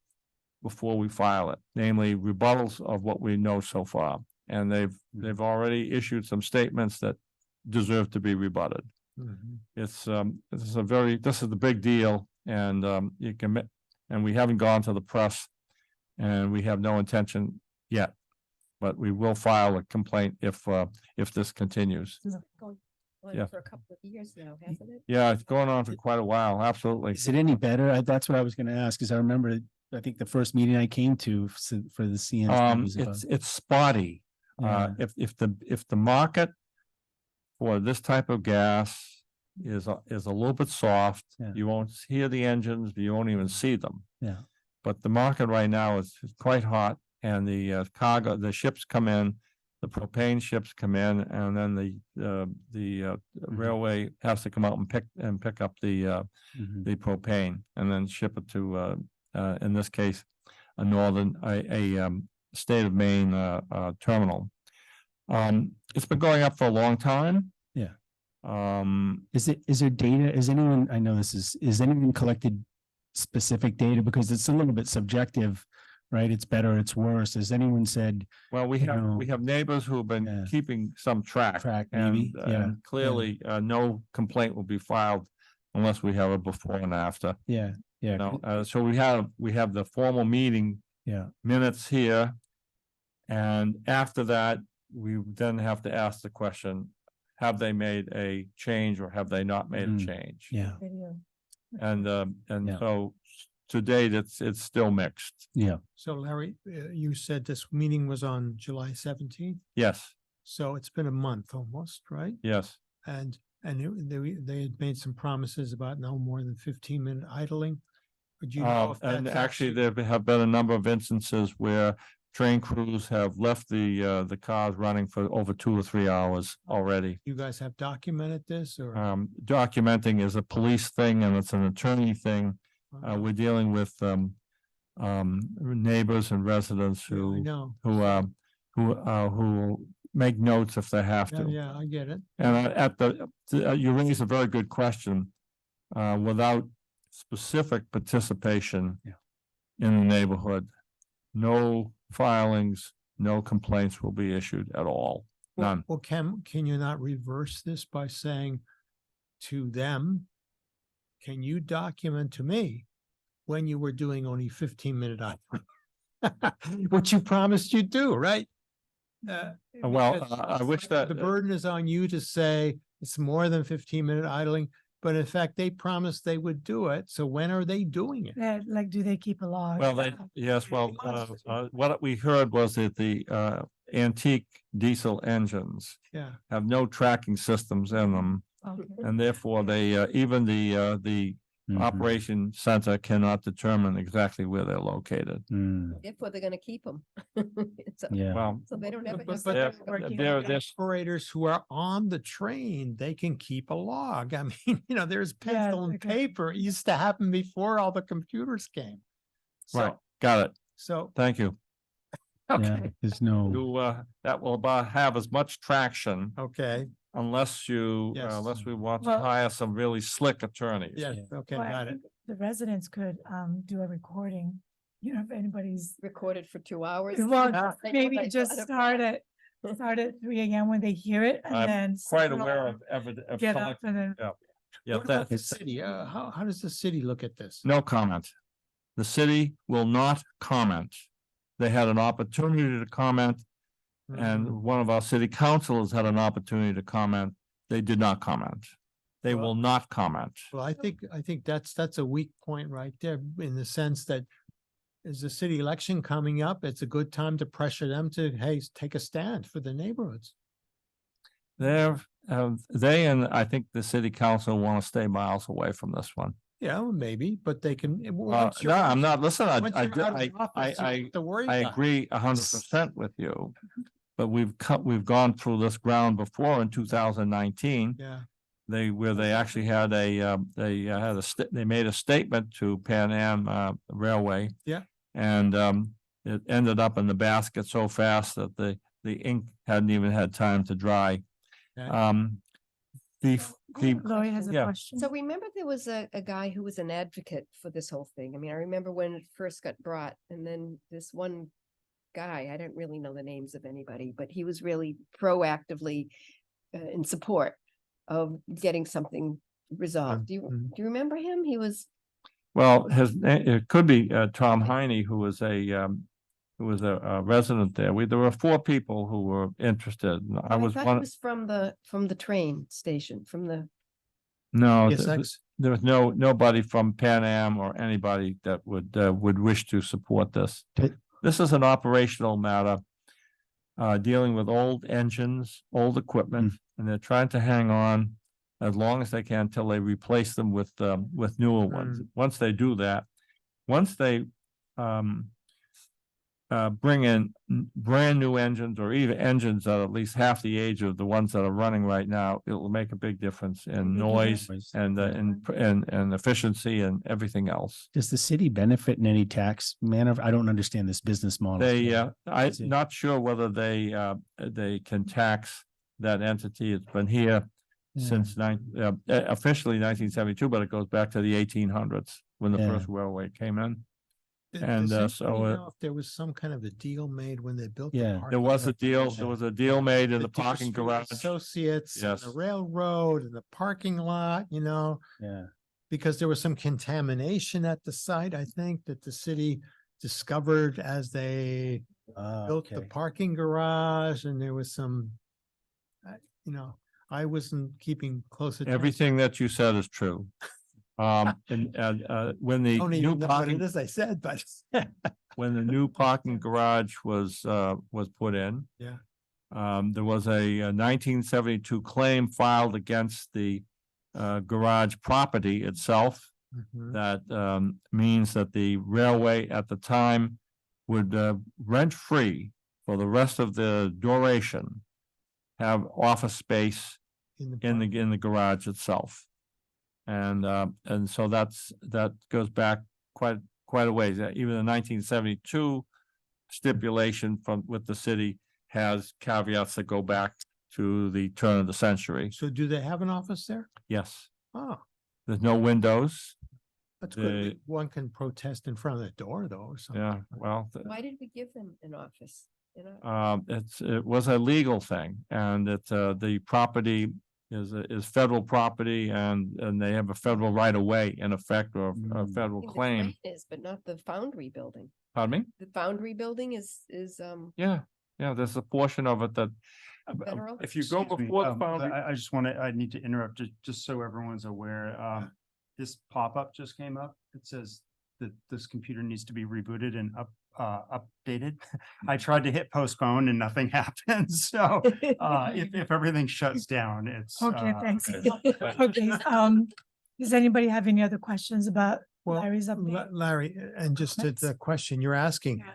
before we file it, namely rebuttals of what we know so far. And they've already issued some statements that deserve to be rebutted. This is the big deal, and and we haven't gone to the press, and we have no intention yet, but we will file a complaint if this continues. Yeah. For a couple of years now, hasn't it? Yeah, it's going on for quite a while. Absolutely. Is it any better? That's what I was gonna ask, because I remember I think the first meeting I came to for the CNC was about. It's spotty. Yeah. If the market for this type of gas is a little bit soft, Yeah. you won't hear the engines, you won't even see them. Yeah. But the market right now is quite hot, and the cargo, the ships come in, the propane ships come in, and then the railway has to come out and pick up the propane and then ship it to in this case a state of Maine terminal. It's been going up for a long time. Yeah. Is Is there data? I know is anyone collected specific data? Because it's a little bit subjective, right? It's better, it's worse. Has anyone said Well, we have neighbors who have been Yeah. keeping some track. maybe? And clearly, no complaint will be filed unless we have a before and after. Yeah, yeah, No, so we have the formal meeting yeah. minutes here. And after that, we then have to ask the question, have they made a change or have they not made a Mm. change? Yeah, Video. And Yeah. so to date, it's still mixed. yeah. So Larry, you said this meeting was on July 17th, Yes, so it's been a month almost, right? yes. And they had made some promises about no more than 15-minute idling. Would you know if And that's actually, there have been a number of instances where train crews have left the cars running for over 2 or 3 hours already. You guys have documented this or? Documenting is a police thing and it's an attorney thing. We're dealing with neighbors and residents Yeah, I know. who make notes if they have Yeah, to. yeah, I get it. And you raise a very good question. Without specific participation Yeah. in the neighborhood, no filings, no complaints will be issued at all. None. Well, can you not reverse this by saying to them, can you document to me when you were doing only 15-minute idling? Which you promised you'd do, right? Well, Because I wish that the burden is on you to say it's more than 15-minute idling, but in fact, they promised they would do it. So when are they doing it? Yeah, like, do they keep a log? Well, yes, well, what we heard was that the antique diesel engines Yeah, have no tracking systems in them. Okay. And therefore they, even the Mhm. operation center cannot determine exactly where they're located. Mm, Therefore, they're gonna keep them. So, yeah. Well, so they don't ever. But- have but to- they're operators who are on the train, they can keep a log. I mean, there's pencil and okay. paper. It used to happen before all the computers came. right, So, got it. so, Thank you. Yeah, okay, there's no, That will about have as much traction okay, unless Yes. unless we want to Well- hire some really slick attorneys. yes, okay, Well, I got it. think the residents could do a recording, if anybody's, Recorded for 2 hours. well, They know maybe they just got it. start at 3 AM when they hear it and I'm then. Quite settle aware down, of Get select- up and then. yeah, What about the that, city? How does the city look at this? no comment. The city will not comment. They had an opportunity to comment, Mhm. and one of our city councilors had an opportunity to comment. They did not comment. They Well- will not comment. Well, I think that's a weak point right there in the sense that is the city election coming up? It's a good time to pressure them to, hey, take a stand for the neighborhoods. They and I think the city council want to stay miles away from this one. Yeah, well, maybe, but they can. No, I'm not, listen, I I agree 100% with you. But we've gone through this ground before in 2019. Yeah, Where they actually had they made a statement to Pan Am Railway. Yeah. And it ended up in the basket so fast that the ink hadn't even had time to dry. Okay. Lori has a yeah. question. So remember there was a guy who was an advocate for this whole thing. I mean, I remember when it first got brought and then this one guy, I don't really know the names of anybody, but he was really proactively in support of getting something resolved. Do you remember him? He was, Well, it could be Tom Heine, who was a resident there. There were 4 people who were interested. And I was thought one. he was from the train station, from the, No, PSX? there was nobody from Pan Am or anybody that would wish to support this. Okay. This is an operational matter, dealing with old engines, old equipment, and they're trying to hang on as long as they can till they replace them with newer ones. Once they do that, once they bring in brand new engines or even engines that are at least half the age of the ones that are running right now, it will make a big difference in noise and and efficiency and everything else. Does the city benefit in any tax manner? I don't understand this business model. I'm not sure whether they can tax that entity. It's been here since officially 1972, but it goes back to the 1800s when the first railway came in. And Does anybody know if there was some kind of a deal made when they built. the Yeah. parking There was a lot? deal, there was a deal made in the difference parking between garage. Associates, and the Yes. railroad and the parking lot, Yeah. because there was some contamination at the site, I think, that the city discovered as they built the Okay. parking garage, and there was some, I wasn't keeping close attention. Everything that you said is true. When the Don't new even know what parking it is I said, but. when the new parking garage was put in. Yeah. There was a 1972 claim filed against the garage property itself. Mhm. That means that the railway at the time would rent free for the rest of the duration have office space in the garage itself. And so that goes back quite a ways. Even the 1972 stipulation with the city has caveats that go back to the turn of the century. So do they have an office there? Yes, Oh, there's no windows. that's good. One can protest in front of the door though, or something. Yeah, well, Why did we give them an office? it was a legal thing, and the property is federal property, and they have a federal right of way in effect, or a federal The claim. Is, but not the Foundry building. Pardon me? The Foundry building is, Yeah, there's a portion of it that. Federal? If you go Excuse me, before the boundary, I need to interrupt just so everyone's aware. This pop-up just came up. It says that this computer needs to be rebooted and updated. I tried to hit postpone and nothing happens. So if everything shuts down, it's. Okay, thanks. okay. Okay, does anybody have any other questions about Well, Larry's update? Larry, and just to Comments? the question you're asking, Yeah.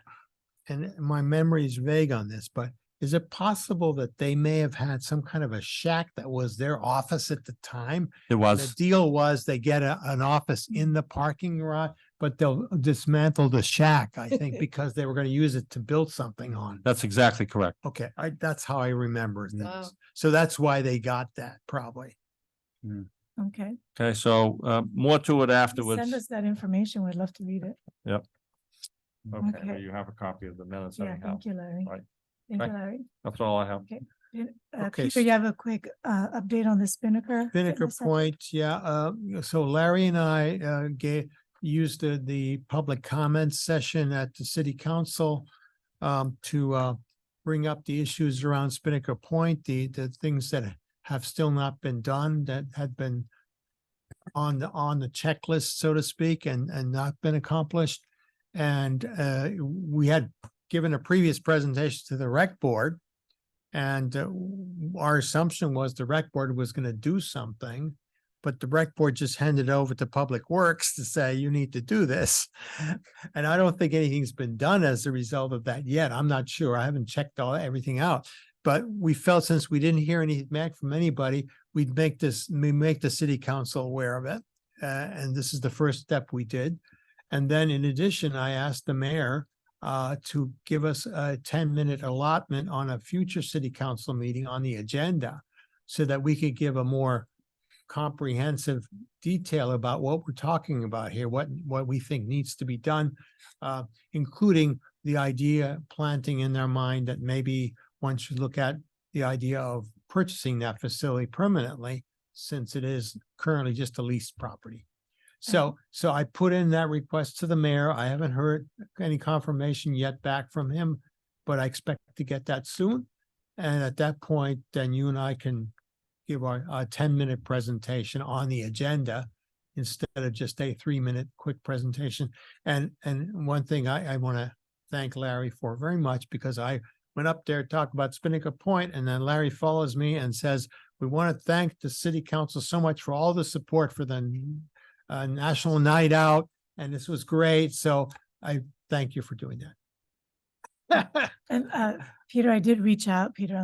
and my memory is vague on this, but is it possible that they may have had some kind of a shack that was their office at the time? it The was, deal was they get an office in the parking garage, but they'll dismantle the shack, I think, because they were going to use it to build something on. that's exactly correct. Okay, that's how I remember Wow. things. So that's why they got that probably. Okay. Okay, so more to it Send afterwards. us that information. We'd love to read it. Okay, Okay. well, you have a copy of the minutes Yeah, anyhow. thank you, Larry. Right. Thank you, Okay. Larry. That's all I have. Okay, Peter, you have a quick update on the Spinnaker? Spinnaker Fitness Center? Point, yeah, so Larry and I used the public comments session at the city council to bring up the issues around Spinnaker Point, the things that have still not been done, that had been on the checklist, so to speak, and not been accomplished. And we had given a previous presentation to the rec board. And our assumption was the rec board was going to do something, but the rec board just handed over to Public Works to say, you need to do this. And I don't think anything's been done as a result of that yet. I'm not sure. I haven't checked everything out. But we felt since we didn't hear anything back from anybody, we make the city council aware of it. And this is the first step we did. And then in addition, I asked the mayor to give us a 10-minute allotment on a future city council meeting on the agenda so that we could give a more comprehensive detail about what we're talking about here, what we think needs to be done, including the idea planting in their mind that maybe one should look at the idea of purchasing that facility permanently, since it is currently just a leased property. So I put in that request to the mayor. I haven't heard any confirmation yet back from him, but I expect to get that soon. And at that point, then you and I can give our 10-minute presentation on the agenda instead of just a 3-minute quick presentation. And one thing I want to thank Larry for very much, because I went up there to talk about Spinnaker Point, and then Larry follows me and says, we want to thank the city council so much for all the support for the National Night Out, and this was great. So I thank you for doing that. And Peter and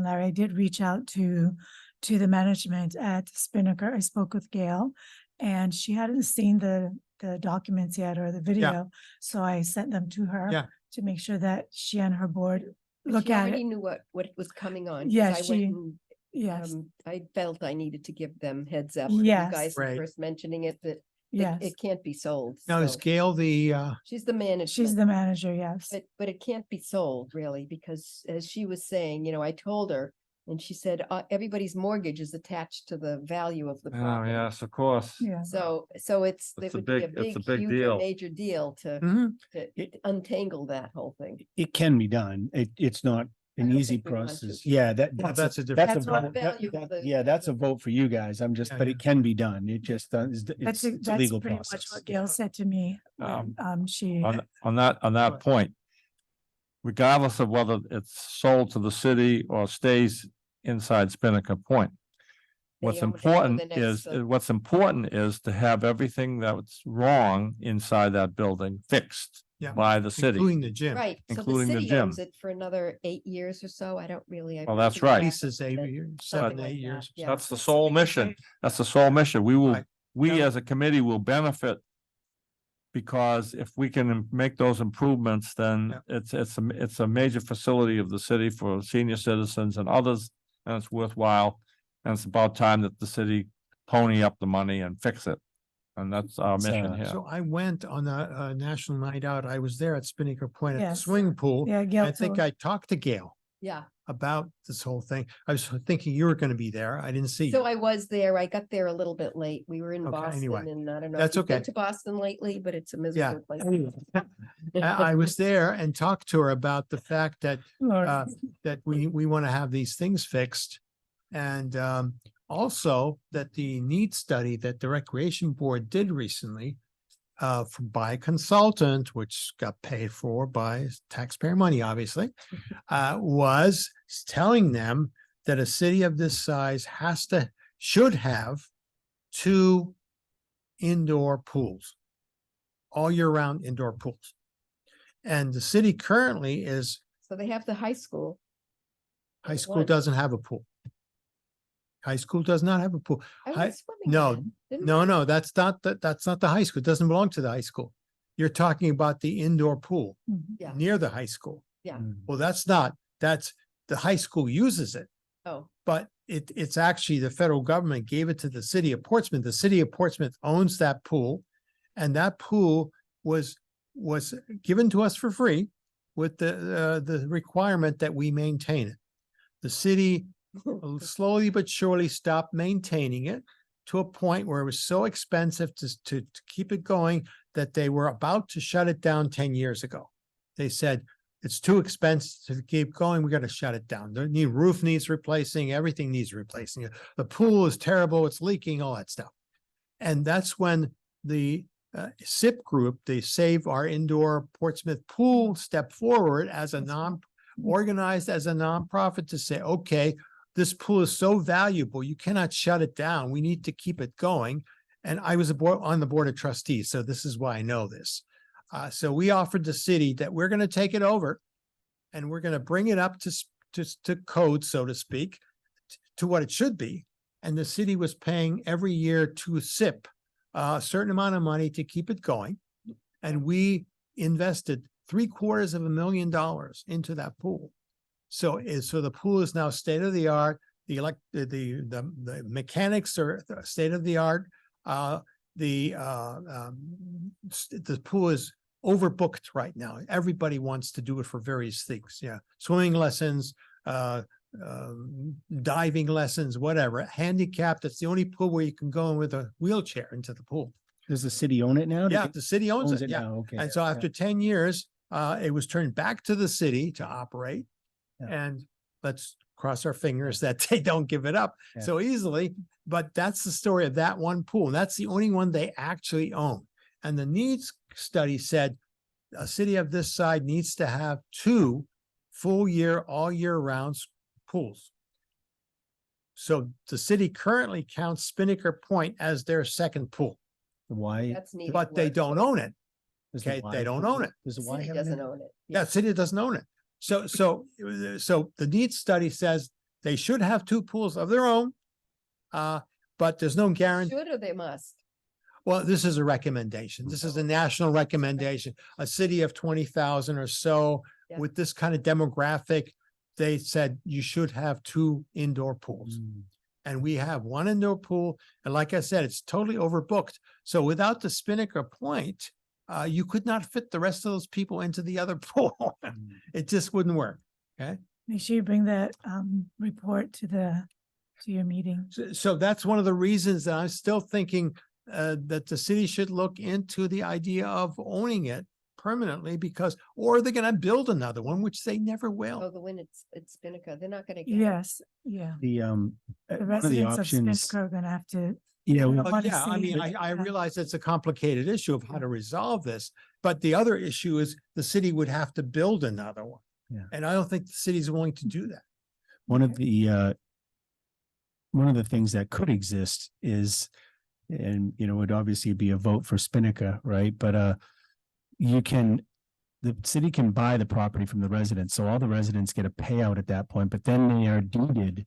Larry, I did reach out to the management at Spinnaker. I spoke with Gail, and she hadn't seen the documents yet or the video. So I sent them to her Yeah. to make sure that she and her board look She at already it. knew what was coming on. 'cause Yeah, I went she- and, Yes, I felt I needed to give them heads up. when You Yes. guys were Right. first mentioning it, that yes. it can't be sold. Now, is so- Gail the, She's the manager. She's the manager, yes. But it can't be sold really, because as she was saying, I told her, and she said, everybody's mortgage is attached to the value of the Oh, property. yes, of course. Yeah. So it It's a would be a big- it's a big, big huge, deal. and major deal to Mhm. untangle that whole thing. It can be done. It's not I an don't easy think we want process. to. Yeah, Well, that's a different- that's a That's what vote. value of the- Yeah, that's a vote for you guys. I'm just, Yeah, but yeah. it can be done. It just, That's it's a legal pretty much process. what Gail said to me. when, She, On that point, regardless of whether it's sold to the city or stays inside Spinnaker Point. What's own it for the important next, what's important is to have everything that's wrong inside that building fixed Yeah. by the city. including the gym? Right, so the including the city gym. owns it for another 8 years or so. I don't really. I Well, that's forget right. exactly, Leases 8 but years, something 7, like 8 that, years. yeah. That's the sole mission. That's the sole mission. Right. We Yeah. as a committee will benefit. Because if we can make those improvements, then it's a major facility of the city for senior citizens and others. And it's worthwhile. And it's about time that the city pony up the money and fix it. And that's our mission here. So I went on a National Night Out. I was there at Spinnaker Point at the Yes. swimming pool. yeah, Gail I think told- I talked to Gail Yeah, about this whole thing. I was thinking you were going to be there. I didn't see so you. I was there. I got there a little bit late. We were in Okay, Boston, anyway, and I don't know. that's if you've been okay. To Boston lately, but it's a Yeah. miserable place. I was there and talked to her about the fact that Lord, that we want to have these things fixed. And also that the need study that the Recreation Board did recently by a consultant, which got paid for by taxpayer money, obviously, was telling them that a city of this size should have 2 indoor pools, all year round indoor pools. And the city currently is, So they have the high school. high school One. doesn't have a pool. High school does not have a pool. I High- went swimming no, then, didn't No, I? no, that's not the high school. It doesn't belong to the high school. You're talking about the indoor pool mhm. Yeah. near the high school. Yeah. Well, that's the high school uses it, Oh, but it's actually the federal government gave it to the city of Portsmouth. The city of Portsmouth owns that pool. And that pool was given to us for free with the requirement that we maintain it. The city slowly but surely stopped maintaining it to a point where it was so expensive to keep it going that they were about to shut it down 10 years ago. They said, it's too expensive to keep going. We got to shut it down. The roof needs replacing, everything needs replacing. The pool is terrible. It's leaking, all that stuff. And that's when the SIP group, the Save Our Indoor Portsmouth Pool, stepped forward as organized as a nonprofit to say, okay, this pool is so valuable, you cannot shut it down. We need to keep it going. And I was on the board of trustees, so this is why I know this. So we offered the city that we're going to take it over and we're going to bring it up to code, so to speak, to what it should be. And the city was paying every year to SIP a certain amount of money to keep it going. And we invested $750,000 into that pool. So the pool is now state of the art. The mechanics are state of the art. The pool is overbooked right now. Everybody wants to do it for various things. Yeah, swimming lessons, diving lessons, whatever. Handicapped. That's the only pool where you can go in with a wheelchair into the pool. Does the city own it now? Yeah, the city owns it. Yeah. now, okay. And so after 10 years, it was turned back to the city to operate. Yeah. And let's cross our fingers that they don't give it up Yeah. so easily. but that's the story of that one pool. And that's the only one they actually own. And the needs study said a city of this side needs to have 2 full year, all year round pools. So the city currently counts Spinnaker Point as their second pool, Why? That's neat. but they don't own it. does the Okay, Y they don't have own it? it. Does the Y City have it in doesn't it? own it. Yeah, city doesn't own it. So the needs study says they should have 2 pools of their own. But there's no guarantee. Should or they must? Well, this is a recommendation. This is a national recommendation. A city of 20,000 or so Yeah. with this kind of demographic, they said you should have 2 indoor pools. Mm. And we have 1 indoor pool. And like I said, it's totally overbooked. So without the Spinnaker Point, you could not fit the rest of those people into the other pool. It just wouldn't work. Make sure you bring that report to your meeting. So that's one of the reasons that I'm still thinking that the city should look into the idea of owning it permanently because, or they're gonna build another one, which they never Oh, will. the one it's Spinnaker, they're not gonna get it. Yes, yeah. The, The one of the residents of options, Spinnaker are gonna have to, yeah, we- But wanna yeah, I see mean, it. I Yeah. realize it's a complicated issue of how to resolve this, but the other issue is the city would have to build another one. Yeah. And I don't think the city's willing to do that. one of the things that could exist is, and would obviously be a vote for Spinnaker, right? But the city can buy the property from the residents, so all the residents get a payout at that point, but then they are deeded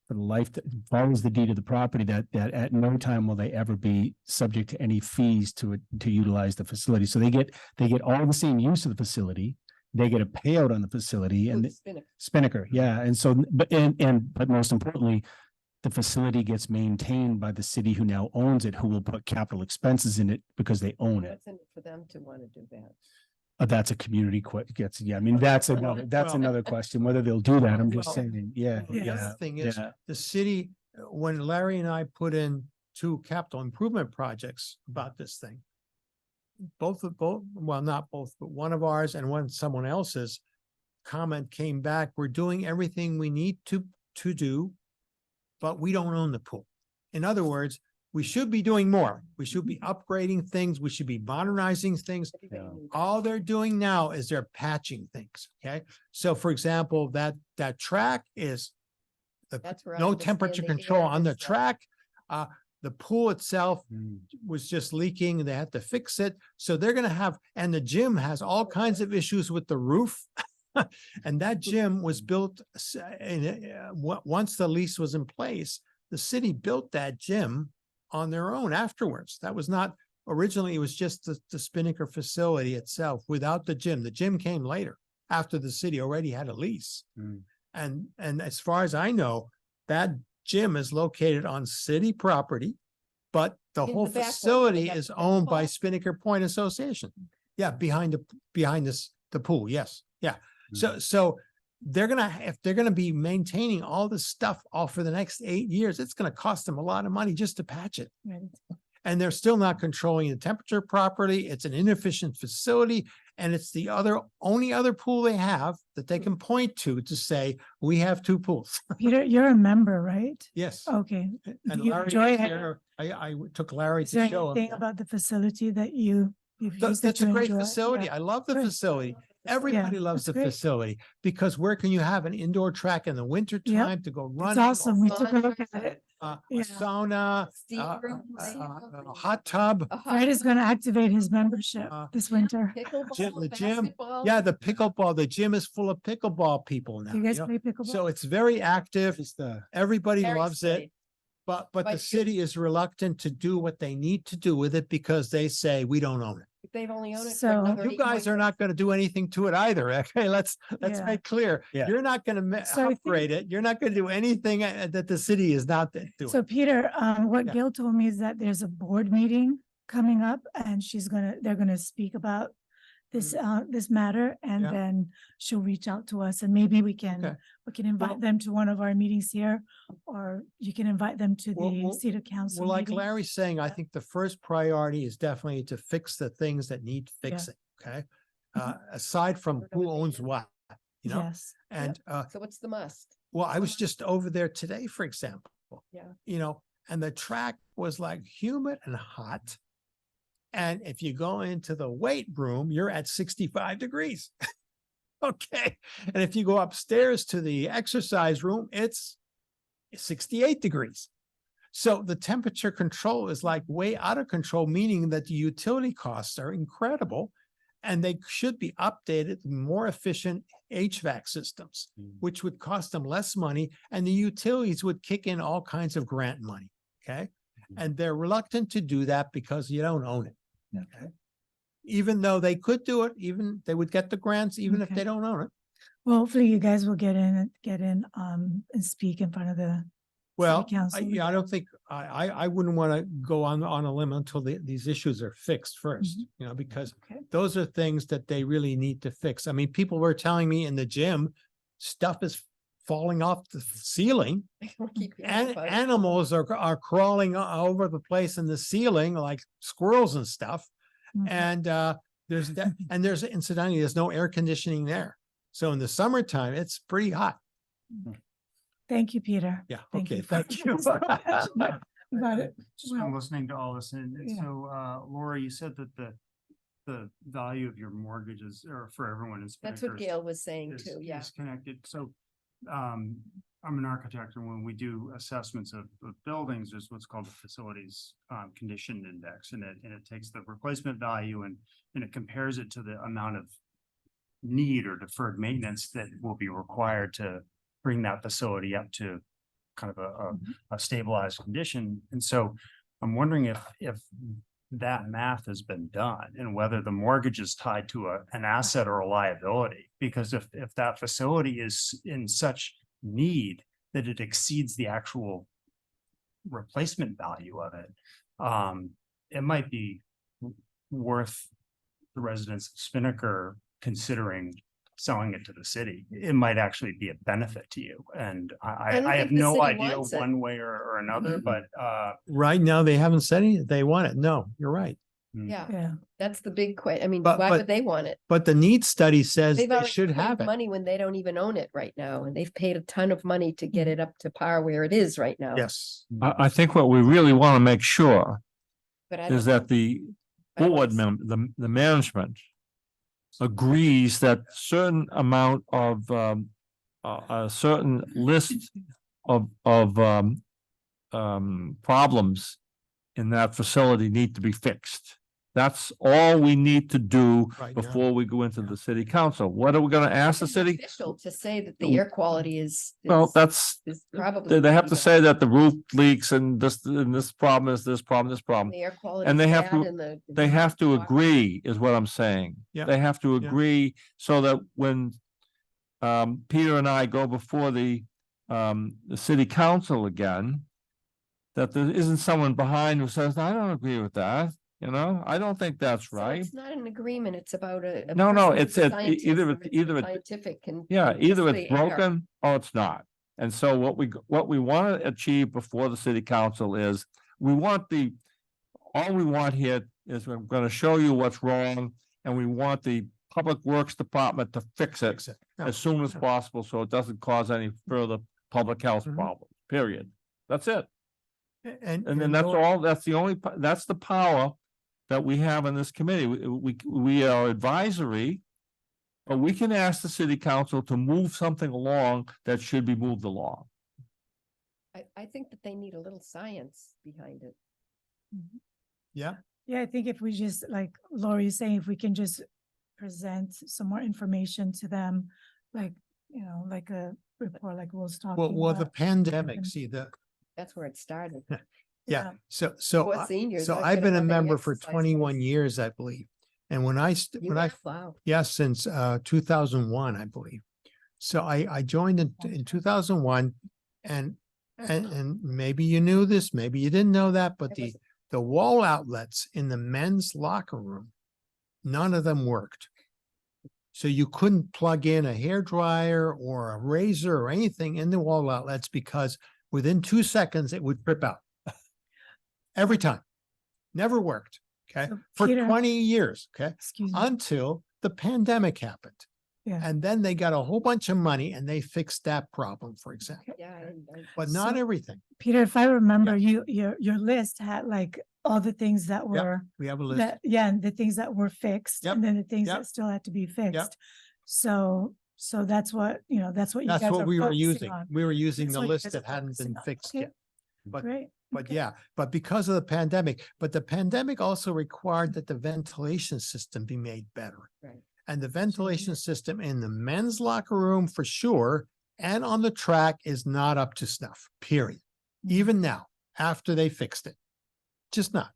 for the life that follows the deed of the property that at no time will they ever be subject to any fees to utilize the facility. So they get all the same use of the facility. They get a payout on the facility and Who's Spinnaker? Spinnaker, yeah. And so, but most importantly, the facility gets maintained by the city who now owns it, who will put capital expenses in it because they own it. What's in it for them to wanna do that? That's a community yeah, I mean, that's Well- another question, whether they'll do that. I'm just Well, saying, yeah, The yeah. other thing is, yeah. the city, when Larry and I put in 2 capital improvement projects about this thing. Both, well, not both, but one of ours and someone else's comment came back, we're doing everything we need to do, but we don't own the pool. In other words, we should be doing more. We should be upgrading things. We should be modernizing things. Everybody Yeah. knew. All they're doing now is they're patching things, okay? So for example, that track is That's where I no understand temperature the control air on the is, track. The pool itself Mm. was just leaking. They had to fix it. So they're gonna have, and the gym has all kinds of issues with the roof. And that gym was built, once the lease was in place, the city built that gym on their own afterwards. That was not, originally it was just the Spinnaker facility itself without the gym. The gym came later, after the city already had a lease. Mm. And as far as I know, that gym is located on city property, but the In whole the back one, facility they got is the owned by pool. Spinnaker Point Association. Yeah, behind the pool, yes, yeah. So they're if they're gonna be maintaining all this stuff all for the next 8 years, it's gonna cost them a lot of money just to patch it. Right. And they're still not controlling the temperature properly. It's an inefficient facility. And it's the only other pool they have that they can point to say, we have 2 pools. Peter, you're a member, right? Yes. Okay. And do you Larry, enjoy was it? there. I took Larry Is there to show anything him. about the facility that you've used that That's a you great enjoy? facility. Yeah. I love the Good. facility. Everybody loves the that's great. facility because where can you have an indoor track in the winter Yep. time to go running? It's awesome. We took a look at Sauna, it. A Yeah. sauna, steam room, a hot tub. a hot Fred is gonna activate his membership Uh, this winter. pickleball, the gym. basketball. Yeah, the pickleball, the gym is full of pickleball people now. Do you guys you know? play pickleball? So it's very active. Just the, Everybody Very loves it. sweet. But But the you- city is reluctant to do what they need to do with it because they say, we don't own it. They've only owned it. So- for another You 8 guys are years. not gonna do anything to it either, okay? Let's Yeah. make clear. Yeah. You're not gonna So I think- upgrade it. You're not gonna do anything that the city is not doing. So Peter, what Yeah. Gil told me is that there's a board meeting coming up and they're gonna speak about this matter and Yeah. then she'll reach out to us and maybe we can Okay. invite Well- them to one of our meetings here or you can invite them to Well, the well- Cedar Council Well, like meeting. Larry's saying, I think the first priority is definitely to fix the things that need fixing, okay? Aside from who owns what, you know? Yes, And, So what's the must? well, I was just over there today, for example. Yeah. You know, and the track was like humid and hot. And if you go into the weight room, you're at 65 degrees. Okay. And if you go upstairs to the exercise room, it's 68 degrees. So the temperature control is like way out of control, meaning that the utility costs are incredible. And they should be updated with more efficient HVAC systems, which would cost them less money, and the utilities would kick in all kinds of grant money. Okay. And they're reluctant to do that because you don't own it. Okay. Even though they could do it, even they would get the grants, even if Okay. they don't own it. Well, hopefully you guys will get in, and speak in front of the Well, council. yeah, I don't think, I wouldn't want to go on a limb until these issues are fixed first, you know, because Okay. those are things that they really need to fix. I mean, people were telling me in the gym, stuff is falling off the ceiling. Keep hearing And about it. animals are crawling over the place in the ceiling like squirrels and stuff. Mhm. And there's that, and there's incidentally, there's no air conditioning there. So in the summertime, it's pretty hot. Thank you, Peter. Yeah, Thank okay, you for- thank you. About it. Just been Well, listening to all this, and yeah. so, Laura, you said that the value of your mortgages, or for everyone in That's Spinnaker what Gail was saying is, too, yeah. is connected. So, I'm an architect, and when we do assessments of buildings, there's what's called the facilities condition index, and it takes the replacement value and it compares it to the amount of need or deferred maintenance that will be required to bring that facility up to kind of a stabilized condition. And so I'm wondering if that math has been done and whether the mortgage is tied to an asset or a liability. Because if that facility is in such need that it exceeds the actual replacement value of it, it might be worth the residents of Spinnaker considering selling it to the city. It might actually be a benefit to you. And I don't I have think the no city idea wants it. one way or another, but Right now, they haven't said any, they want it. No, you're right. Yeah, Yeah, that's the big question. I mean, But- why but- would they want it? But the need study says They've they already should paid have it. money when they don't even own it right now, and they've paid a ton of money to get it up to par where it is right now. Yes. I think what we really want to make sure But I is don't- that the I don't board wanna the management agrees that certain amount of, a certain list of, problems in that facility need to be fixed. That's all we need to do Right now. before we go into the city council. What are we gonna ask the It's city? official to say that the air quality is. Well, is- that's, is probably. they have to pretty say that the roof leaks and this problem is this problem, this bad. problem. The air quality. And is they have bad to- and the- They have to water- agree, is what I'm saying. Yeah. They have to Yeah. agree so that when Peter and I go before the city council again, that there isn't someone behind who says, I don't agree with that, you know, I don't think that's So right. It's not an agreement, it's about a. No, no, person it's who's a either scientist it- or it's either it- Scientific and. Yeah, and either just it's the air. broken or it's not. And so what we want to achieve before the city council is, all we want here is we're going to show you what's wrong, and we want the Public Works Department to fix it Fix it. Yeah. as soon as possible, so it doesn't cause any further public health Mhm. problems, period. That's it. And And then that's the only, that's the power that we have in this committee. We are advisory, but we can ask the city council to move something along that should be moved along. I think that they need a little science behind it. Yeah, yeah, I think if we just, like Lori's saying, if we can just present some more information to them, like, you know, like a report like Will's talking well, the about. pandemic, and- see That's where it started. yeah, so, Poor seniors, so not I've gonna been a have any member for exercise 21 space. years, I believe. And when You when I, are? Wow. yes, since 2001, I believe. So I joined in 2001, and maybe you knew this, maybe you didn't know that, but I wasn't- the wall outlets in the men's locker room, none of them worked. So you couldn't plug in a hairdryer or a razor or anything in the wall outlets because within 2 seconds it would trip out. Every time. Never worked. Okay. So, For Peter- 20 years. Okay. Excuse me. Until the pandemic happened. Yeah. And then they got a whole bunch of money and they fixed that problem, for example, Yeah. but not So- everything. Peter, if I remember, your list had like all the things that were, We have a list. that, yeah, and the things that were fixed, Yep, and then the things yep, that still had to be fixed. So that's what, that's what you That's guys what are we were focusing using. on. We were using That's the what you list guys are that hadn't been focusing on. fixed Okay, yet. But, Great. but okay. yeah, but because of the pandemic, but the pandemic also required that the ventilation system be made better. Right. And the ventilation system in the men's locker room for sure, and on the track is not up to snuff, period. Even now, after they fixed it. Just not.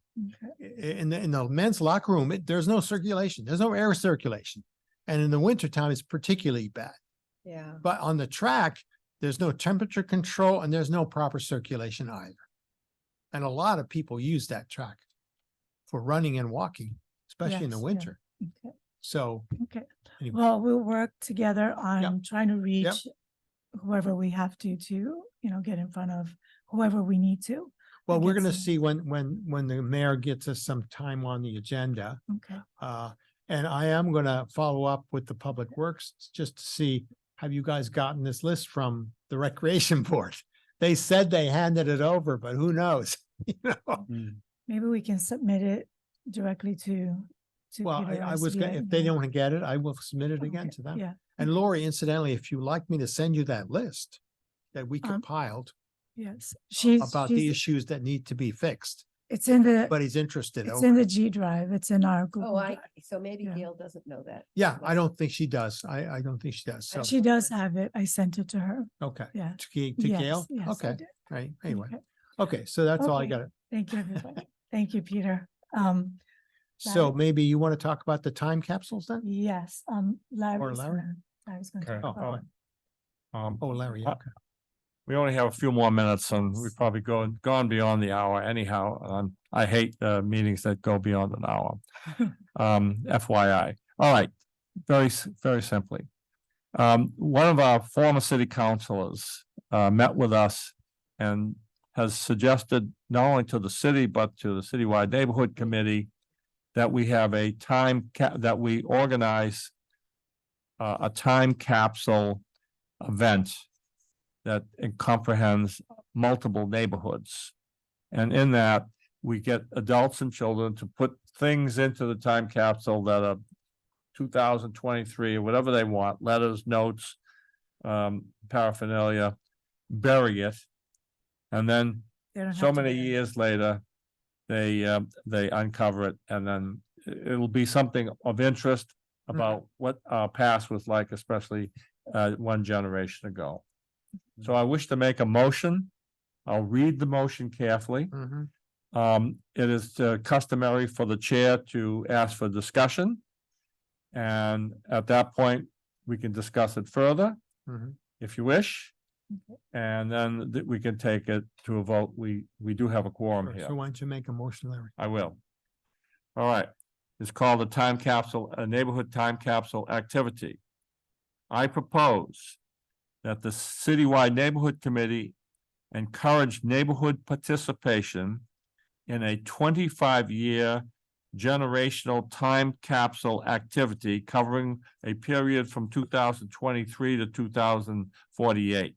Okay. In the men's locker room, there's no circulation, there's no air circulation. And in the wintertime, it's particularly bad. Yeah. But on the track, there's no temperature control and there's no proper circulation either. And a lot of people use that track for running and walking, especially in the Yes, yeah. winter. Okay. So Okay. Anyway. Well, we'll work together on trying to reach whoever we have to, get in front of whoever we need to. well, and we're get gonna some- see when the mayor gets us some time on the agenda. Okay. And I am gonna follow up with the Public Works just to see, have you guys gotten this list from the Recreation Board? They said they handed it over, but who knows? You know? Maybe we can submit it directly to. Well, Peter I and was see gonna, it, if they yeah. don't get it, I will submit it again Okay, to them. Yeah. And Lori, incidentally, if you like me to send you that list that we Um, compiled Yes, she's, about the issues that need to be fixed, it's in the, but he's interested. it's over in the it. G drive. It's in our Oh, Google Drive. so maybe Yeah. Gail doesn't know that. Yeah, I don't think she does. I don't think she does. So, She does have it. I sent it to her. okay. Yeah. To Yes, Gail? yes, I Okay, did. right. Anyway, Okay. okay, so that's all I Okay. got. Thank you, everybody. Thank you, Peter. So Larry? maybe you want to talk about the time capsules then? Yes, Larry's Larry? Larry's gonna Okay. talk about it. Oh, Larry, okay. We only have a few more minutes and we've probably gone beyond the hour anyhow. I hate meetings that go beyond an hour. FYI. All right, very simply. One of our former city councilors met with us and has suggested not only to the city, but to the citywide neighborhood committee that we have that we organize a time capsule event that comprehends multiple neighborhoods. And in that, we get adults and children to put things into the time capsule that are 2023 or whatever they want, letters, notes, paraphernalia, bury it. And then They don't so have to many be there. years later, they uncover it and then it'll be something of interest about what our past was like, especially one generation ago. So I wish to make a motion. I'll read the motion carefully. Mhm. It is customary for the chair to ask for discussion. And at that point, we can discuss it further Mhm. if you wish. Okay. And then we can take it to a vote. We do have a quorum Sure. here. So why don't you make a motion, Larry? I will. All right, it's called a time capsule, a neighborhood time capsule activity. I propose that the citywide neighborhood committee encourage neighborhood participation in a 25-year generational time capsule activity covering a period from 2023 to 2048.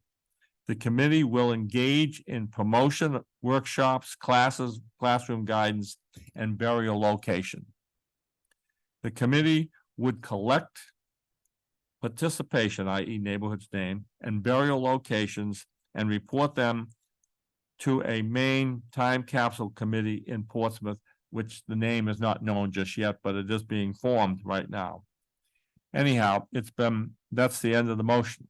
The committee will engage in promotion, workshops, classes, classroom guidance, and burial location. The committee would collect participation, i.e. neighborhood's name, and burial locations and report them to a main time capsule committee in Portsmouth, which the name is not known just yet, but it is being formed right now. Anyhow, that's the end of the motion.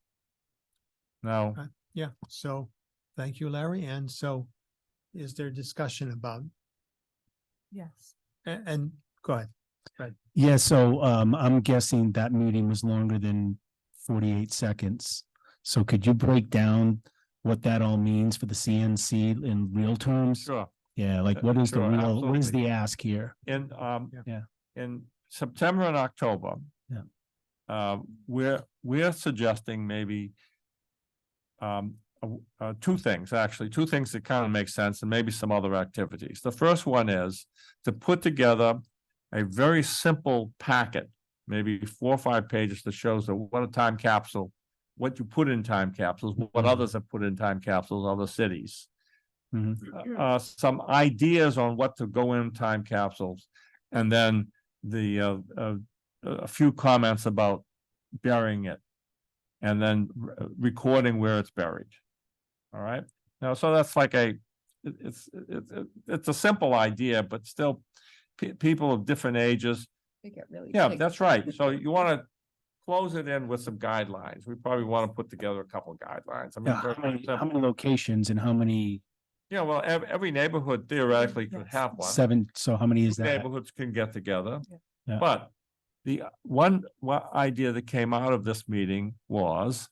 Now, Yeah, so thank you, Larry. And so is there discussion about, Yes. and go ahead. Yeah, so I'm guessing that meeting was longer than 48 seconds. So could you break down what that all means for the CNC in real terms? sure. Yeah, like what is the Sure, real, what is absolutely. the ask here? In Yeah. in September and October. Yeah. We're suggesting maybe two things that kind of make sense and maybe some other activities. The first one is to put together a very simple packet maybe 4 or 5 pages that shows that what a time capsule, what you put in time capsules, what others have put in time capsules, other cities. Mhm. Some ideas on what to go in time capsules, and then a few comments about burying it, and then recording where it's buried. All right, now, so that's like it's a simple idea, but still, people of different ages. They get really Yeah, big. that's right. So you want to close it in with some guidelines. We probably want to put together a couple of guidelines. I mean, Yeah, very how simple. many locations and how many, Yeah, well, every neighborhood theoretically could have one. 7, so how many is that? Neighborhoods can get together. Yeah. But the one idea that came out of this meeting was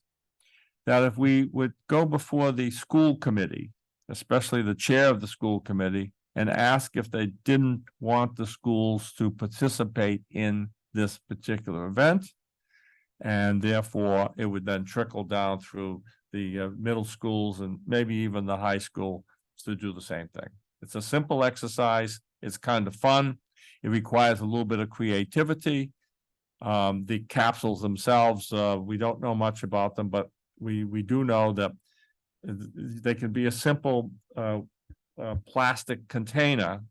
that if we would go before the school committee, especially the chair of the school committee, and ask if they didn't want the schools to participate in this particular event. And therefore, it would then trickle down through the middle schools and maybe even the high school to do the same thing. It's a simple exercise. It's kind of fun. It requires a little bit of creativity. The capsules themselves, we don't know much about them, but we do know that they can be a simple plastic container,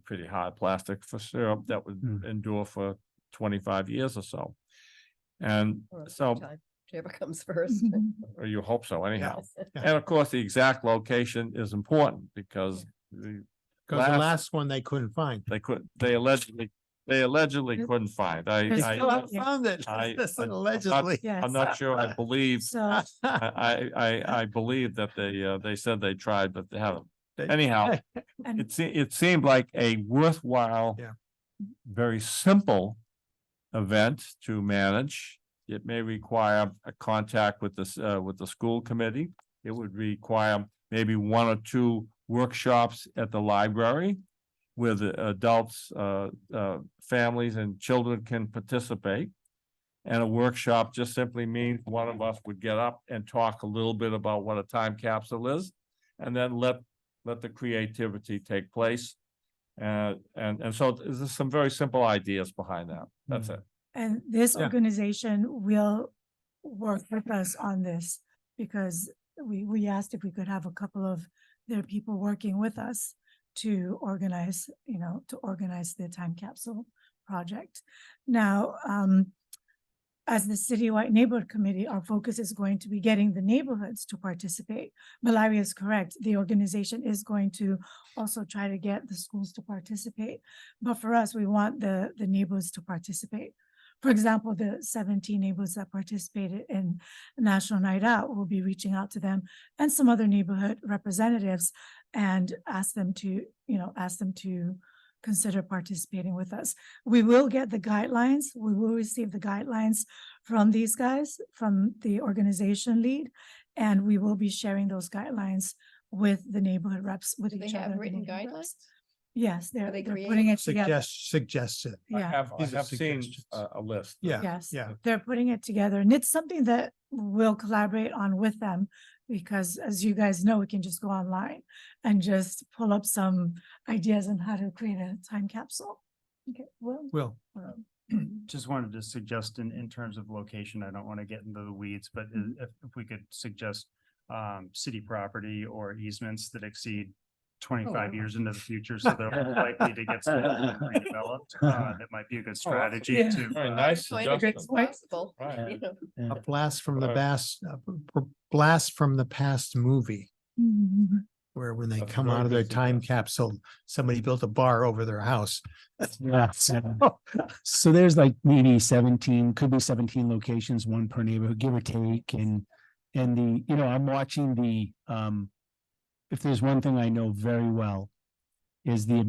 pretty hard plastic for syrup that would endure for 25 years or so. And Or so, time, Whichever comes first. or you hope so anyhow. And of course, the exact location is important because Because the last one they couldn't find. they allegedly couldn't find. There's I, still- I found it. I- That's I'm not- allegedly. Yes. I'm not sure. I believe, So, I believe that they said they tried, but they haven't. They- Anyhow, and it seemed like a worthwhile, Yeah. very simple event to manage. It may require a contact with the school committee. It would require maybe 1 or 2 workshops at the library where the adults, families and children can participate. And a workshop just simply means one of us would get up and talk a little bit about what a time capsule is, and then let the creativity take place. And so there's some very simple ideas behind that. That's it. and this Yeah. organization will work with us on this because we asked if we could have a couple of their people working with us to organize, the time capsule project. Now, as the Citywide Neighborhood Committee, our focus is going to be getting the neighborhoods to participate. But Larry is correct. The organization is going to also try to get the schools to participate. But for us, we want the neighborhoods to participate. For example, the 17 neighborhoods that participated in National Night Out, will be reaching out to them and some other neighborhood representatives and ask them to consider participating with us. We will get the guidelines. We will receive the guidelines from these guys, from the organization lead, and we will be sharing those guidelines with the neighborhood reps, with Do they each other. have the written neighborhood guidelines? reps. Yes, they're they putting it together. Suggested. I Yeah. have These are seen suggestions. a list. Yeah. Yes. Yeah. They're putting it together and it's something that we'll collaborate on with them. Because as you guys know, we can just go online and just pull up some ideas on how to create a time capsule. Okay, well. Will. Just wanted to suggest in terms of location, I don't want to get into the weeds, but if we could suggest city property or easements that exceed 25 years into the future, so they're more likely to get redeveloped. That might be a good strategy Yeah. to. Very nice Quite a good suggestion. possible, Right. you know. A blast from the Right. blast from the past movie, Mhm. where when they That's a come very out of their good time suggestion. capsule, somebody built a bar over their house. Yeah. So there's like maybe 17, could be 17 locations, 1 per neighborhood, give or take, and I'm watching if there's one thing I know very well is the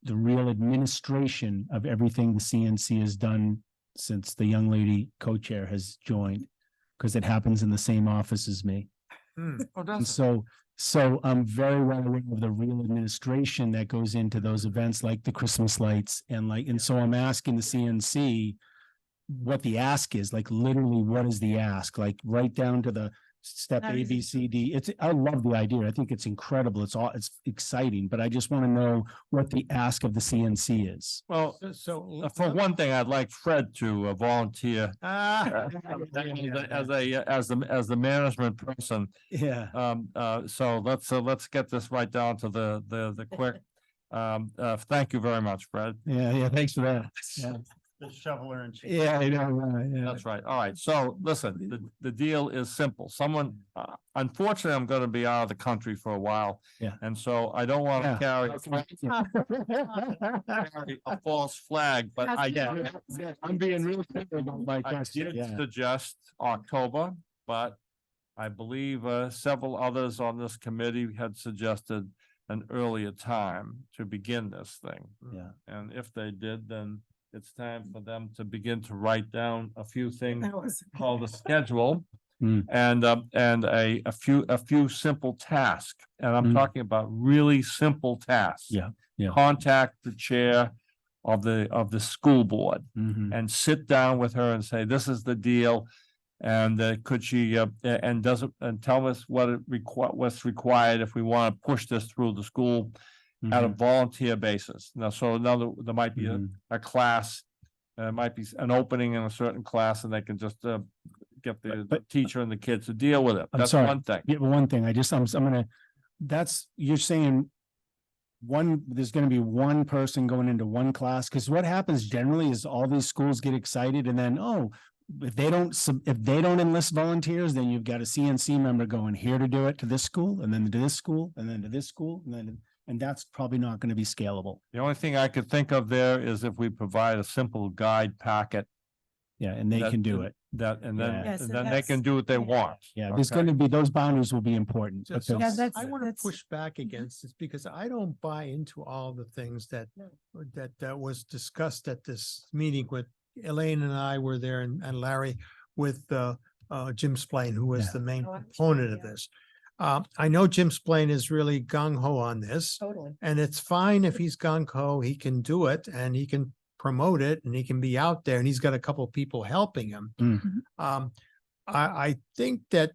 real administration of everything the CNC has done since the young lady co-chair has joined, because it happens in the same office as me. Oh, And does it? so I'm very well aware of the real administration that goes into those events, like the Christmas lights and so I'm asking the CNC what the ask is, like literally what is the ask, like right down to the step That A, is B, C, D. I love the idea. I think it's incredible. It's exciting, but I just want to know what the ask of the CNC is. Well, So. for one thing, I'd like Fred to volunteer Ah. as the management person. Yeah. So let's get this right down to the quick. Thank you very much, Fred. Yeah. Thanks for that. Yeah. The shoveler and. Yeah, I know. Yeah. That's right. All right. So listen, the deal is simple. Someone, unfortunately, I'm going to be out of the country for a while. Yeah. And so I don't want to carry a false flag, but I'm being real clear about my I question. did Yeah. suggest October, but I believe several others on this committee had suggested an earlier time to begin this thing. Yeah. And if they did, then it's time for them to begin to write down a few things That was. called a schedule. Hmm. And a few simple tasks. And I'm Hmm. talking about really simple tasks. Yeah, yeah. Contact the chair of the school board Mhm. and sit down with her and say, this is the deal. And could she, and tell us what's required if we want to push this through the school at a Mhm. volunteer basis. Now, so there might be Mhm. a class, might be an opening in a certain class and they can just get the But- teacher and the kids to deal with it. I'm That's sorry. one thing. Yeah, but one thing, I'm gonna, you're saying there's gonna be one person going into one class, because what happens generally is all these schools get excited and then, oh, if they don't enlist volunteers, then you've got a CNC member going here to do it to this school and then to this school and then to this school and that's probably not gonna be scalable. The only thing I could think of there is if we provide a simple guide packet Yeah, and they That- can do it. and Yeah. Yes, then and they can that's- do what they yeah. want. Yeah, there's Okay. gonna be, those boundaries will be important. So- because- so Yeah, that's- I want to that's- push back against this because I don't buy into all the things that was discussed at this meeting with Elaine and I were there and Larry with Jim Splain, who was Yeah. the main Oh, I'm proponent sure, of yeah. this. I know Jim Splain is really gung ho on this, Totally. and it's fine if he's gung ho, he can do it and he can promote it and he can be out there and he's got a couple of people helping him. Mm. I think that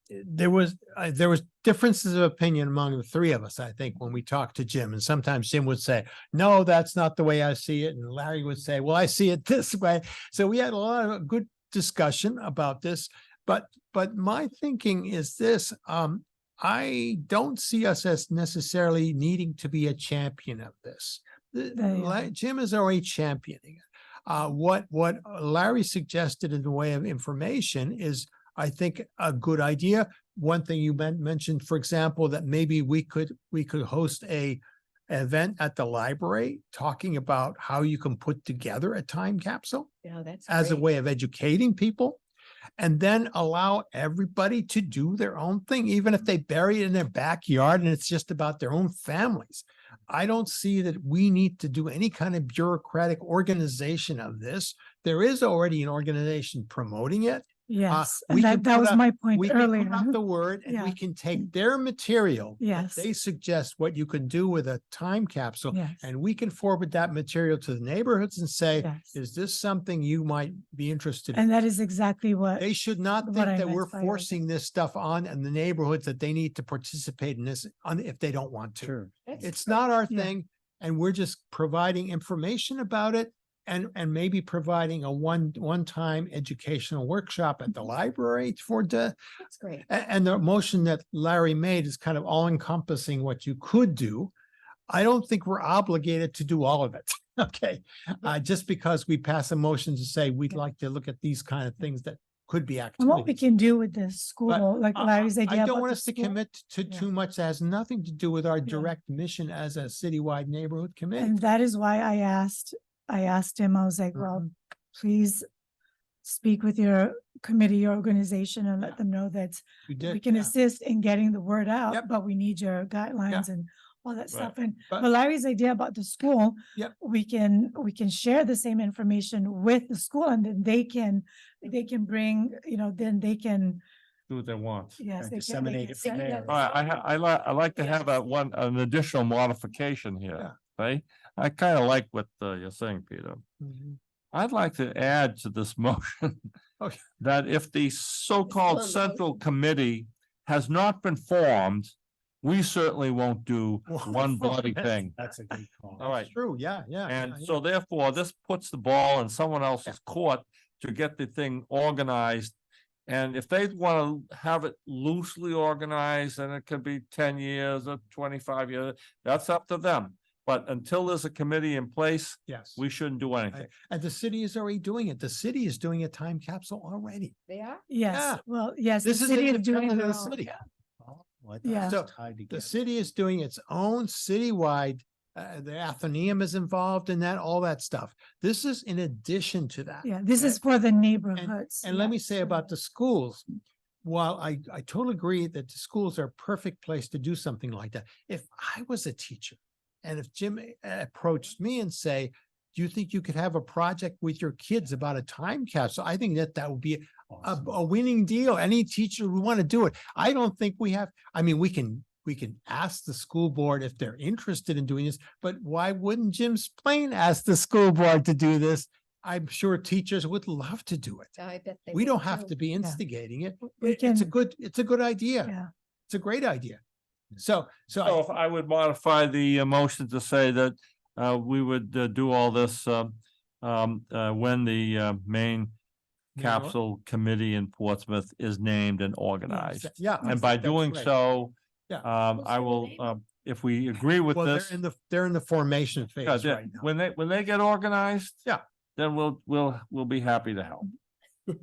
there was differences of opinion among the three of us, I think, when we talked to Jim. And sometimes Jim would say, no, that's not the way I see it. And Larry would say, well, I see it this way. So we had a lot of good discussion about this. But my thinking is this, I don't see us as necessarily needing to be a champion of this. Jim is already championing it. What Larry suggested in the way of information is, I think, a good idea. One thing you mentioned, for example, that maybe we could host a event at the library talking about how you can put together a time capsule Yeah, that's. as a great. way of educating people. And then allow everybody to do their own thing, even if they bury it in their backyard and it's just about their own families. I don't see that we need to do any kind of bureaucratic organization of this. There is already an organization promoting it. Yes, we and can that put was up- my point We can earlier. put out the word and we Yeah. can take their material. that Yes. They suggest what you can do with a time capsule. Yes, And we can forward that material to the neighborhoods and say, yes. is this something you might be interested in? And that is exactly what, They should not what think I that meant we're by that. forcing this stuff on and the neighborhoods that they need to participate in this if they don't want to. Sure. That's It's great. not our Yeah. thing, and we're just providing information about it and maybe providing a one-time educational workshop at the library That's great. and the motion that Larry made is kind of all encompassing what you could do. I don't think we're obligated to do all of it. Okay, just because we pass a motion to say we'd Yeah. like to look at these kind of things that could be and what we activities. can do with the school, like I- Larry's I idea. don't about want the us to school. commit to Yeah. too much that has nothing to do with our Yeah. direct mission as a citywide neighborhood committee. And that is why I asked him, I was like, well, Mm-hmm. please speak with your committee, your organization and let them know that You did, we can yeah. assist in getting the word out, Yep. but we need your guidelines and all that Right. stuff. And But- but Larry's idea about the school, Yep. we can share the same information with the school and then they can bring, then they can, Do what they want. yes. And they disseminate can it from send there. that- All right, I like to have Yes. an additional modification Yeah. here, right? I kind of like what you're saying, Peter. Mhm. I'd like to add to this motion Okay. that if the so-called on the central committee has not been formed, we certainly won't do one bloody thing. That's a good call. All right. True, yeah, yeah. And yeah, so therefore, this puts the ball in someone else's court to get the thing organized. And if they want to have it loosely organized, and it could be 10 years or 25 years, that's up to them. But until there's a committee in place, Yes. we shouldn't do anything. And the city is already doing it. The city is doing a time capsule already. They are? Yes, Yeah. well, yes. the This is city doing independent of their the own. city. Oh, well, I thought Yeah. it was So, tied The together. city is doing its own citywide, the Athenaeum is involved in that, all that stuff. This is in addition to that. Yeah, this is for the neighborhoods. And let me yes. say about the schools, while I totally agree that the schools are a perfect place to do something like that. If I was a teacher and if Jim approached me and say, do you think you could have a project with your kids about a time capsule? I think that that would be a winning deal. Any teacher would want to do it. I don't think we have, I mean, we can ask the school board if they're interested in doing this, but why wouldn't Jim Splain ask the school board to do this? I'm sure teachers would love to do it. I bet they. We will don't have too. to be instigating it. We It's a can- good idea. Yeah, It's a great idea. So So if I would modify the motion to say that we would do all this when the main capsule committee in Portsmouth is named and organized. Yeah. And by that's doing great. so, Yeah. I will, if we agree with Well, this. they're in the formation yeah, phase they- right now. when they get organized. Yeah. Then we'll be happy to help.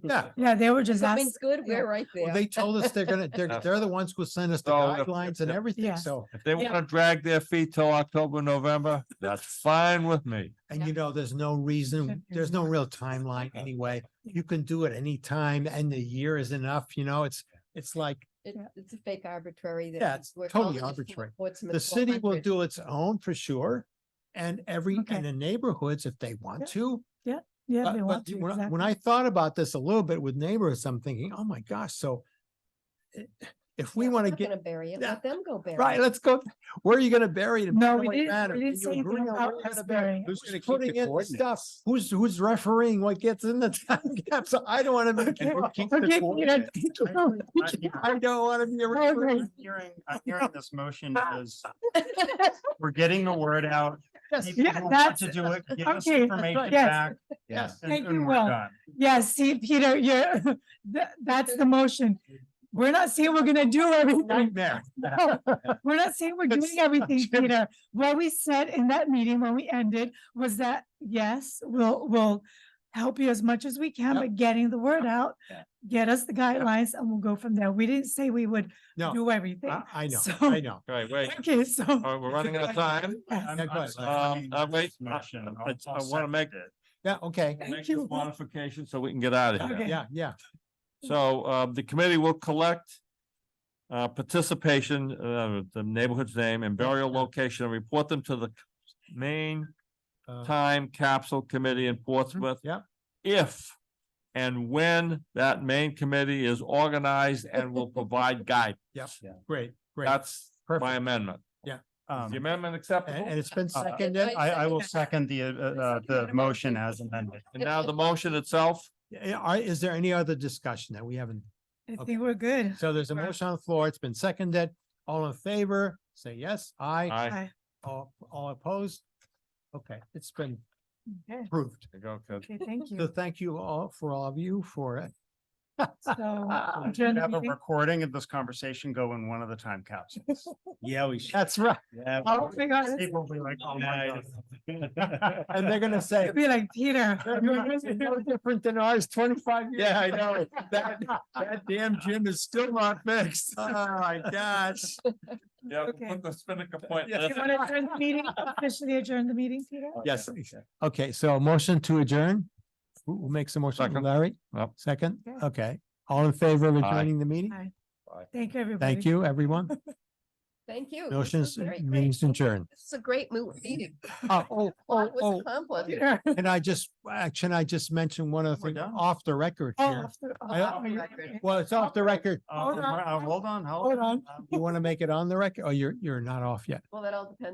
Yeah. yeah, they were just Something's asking. good, yeah. we're right Well, there. they told us they're the ones who send us the So if- guidelines and everything. Yeah. So, If they want to drag their feet till October, November, that's fine with me. and you know, there's no reason, there's no real timeline anyway. You can do it anytime and the year is enough, you know, it's like It's a fake arbitrary. that Yeah, it's we're totally calling it arbitrary. Portsmouth the city will 400. do its own for sure. And Okay. and the neighborhoods, if they want to. Yeah, they But want to. when exactly. I thought about this a little bit with neighbors, I'm thinking, oh my gosh, so if we Yeah, we're want to not get, gonna bury it, Yeah. let them go bury it. right, let's go. Where are you gonna bury it? It No, doesn't we didn't, matter. we didn't Can you say anything agree on about where you're us gonna bury it? burying. Who's gonna keep Putting the in the stuff, coordinates? who's refereeing what gets in the time capsule? I don't want to make it. Keep the Okay, Peter, coordinates. I don't want to be a Okay. referee. I'm hearing this motion is, we're getting the word out. People Yeah, who want that's- to do it, give us okay, information yes. back. Yes. Thank and you, we're Will. done. Yeah, see, Peter, you're, that's the motion. We're not saying we're gonna do everything. Nightmare. No, we're not saying we're doing everything, Peter. What we said in that meeting when we ended was that, yes, we'll help you as much as we can, Yep. but getting the word out, Yeah. get us the guidelines and we'll go from there. We didn't say we would No, do everything. I know, So- I know. Okay, wait, Okay, so. all right, we're running out of time. Yes. I'm- Yeah, go I'm ahead. seconding Wait, this motion. I I'll wanna second make- it. Yeah, okay. Thank Make this you. modification so we can get out of here. Okay. Yeah. So the committee will collect participation, the neighborhood's name and burial location and report them to the main Uh, time capsule committee in Portsmouth. yeah. If and when that main committee is organized and will provide guidance. Great, great. That's my Perfect. amendment. Um, Is the amendment acceptable? And it's been Uh, seconded. I will second the motion as amended. And now the motion itself, Is there any other discussion that we haven't? I think we're good. So there's a motion on the floor. It's been seconded. All in favor, say yes. Aye. aye. All opposed? Okay, it's been Okay, approved. There you go, kid. okay, thank So you. thank you all of you for it. So. We adjourn should the have a meeting. recording of this conversation go in one of the time capsules. Yeah, we should. That's right. Yeah. Oh my God, People will be like, oh my God. And they're gonna say, it'd be like, Peter. yours is no different than ours 25 years. Yeah, I ago." know. That damn gym is still not fixed. Oh, my gosh. Yeah, Okay. put the Spinnaker point. Yeah. You want to adjourn the meeting, officially adjourn the meeting, Peter? Yes. Okay, so a motion to adjourn. Who makes a motion? Second. Larry? Yep. Second? Okay. Okay. All in favor of Aye. adjourning the meeting? Aye. Thank you, everybody. Thank you, everyone. Thank you. This Motion's was very great. means adjourned. This is a great meeting. Oh, Lot was accomplished. Peter. can I just mention one other We're thing done? off the record Oh, here? after- I- oh, you- Well, it's off the record. Hold on. Hold on, Hold on. You want to make it on the record? Oh, you're not off yet. Well, that all depends.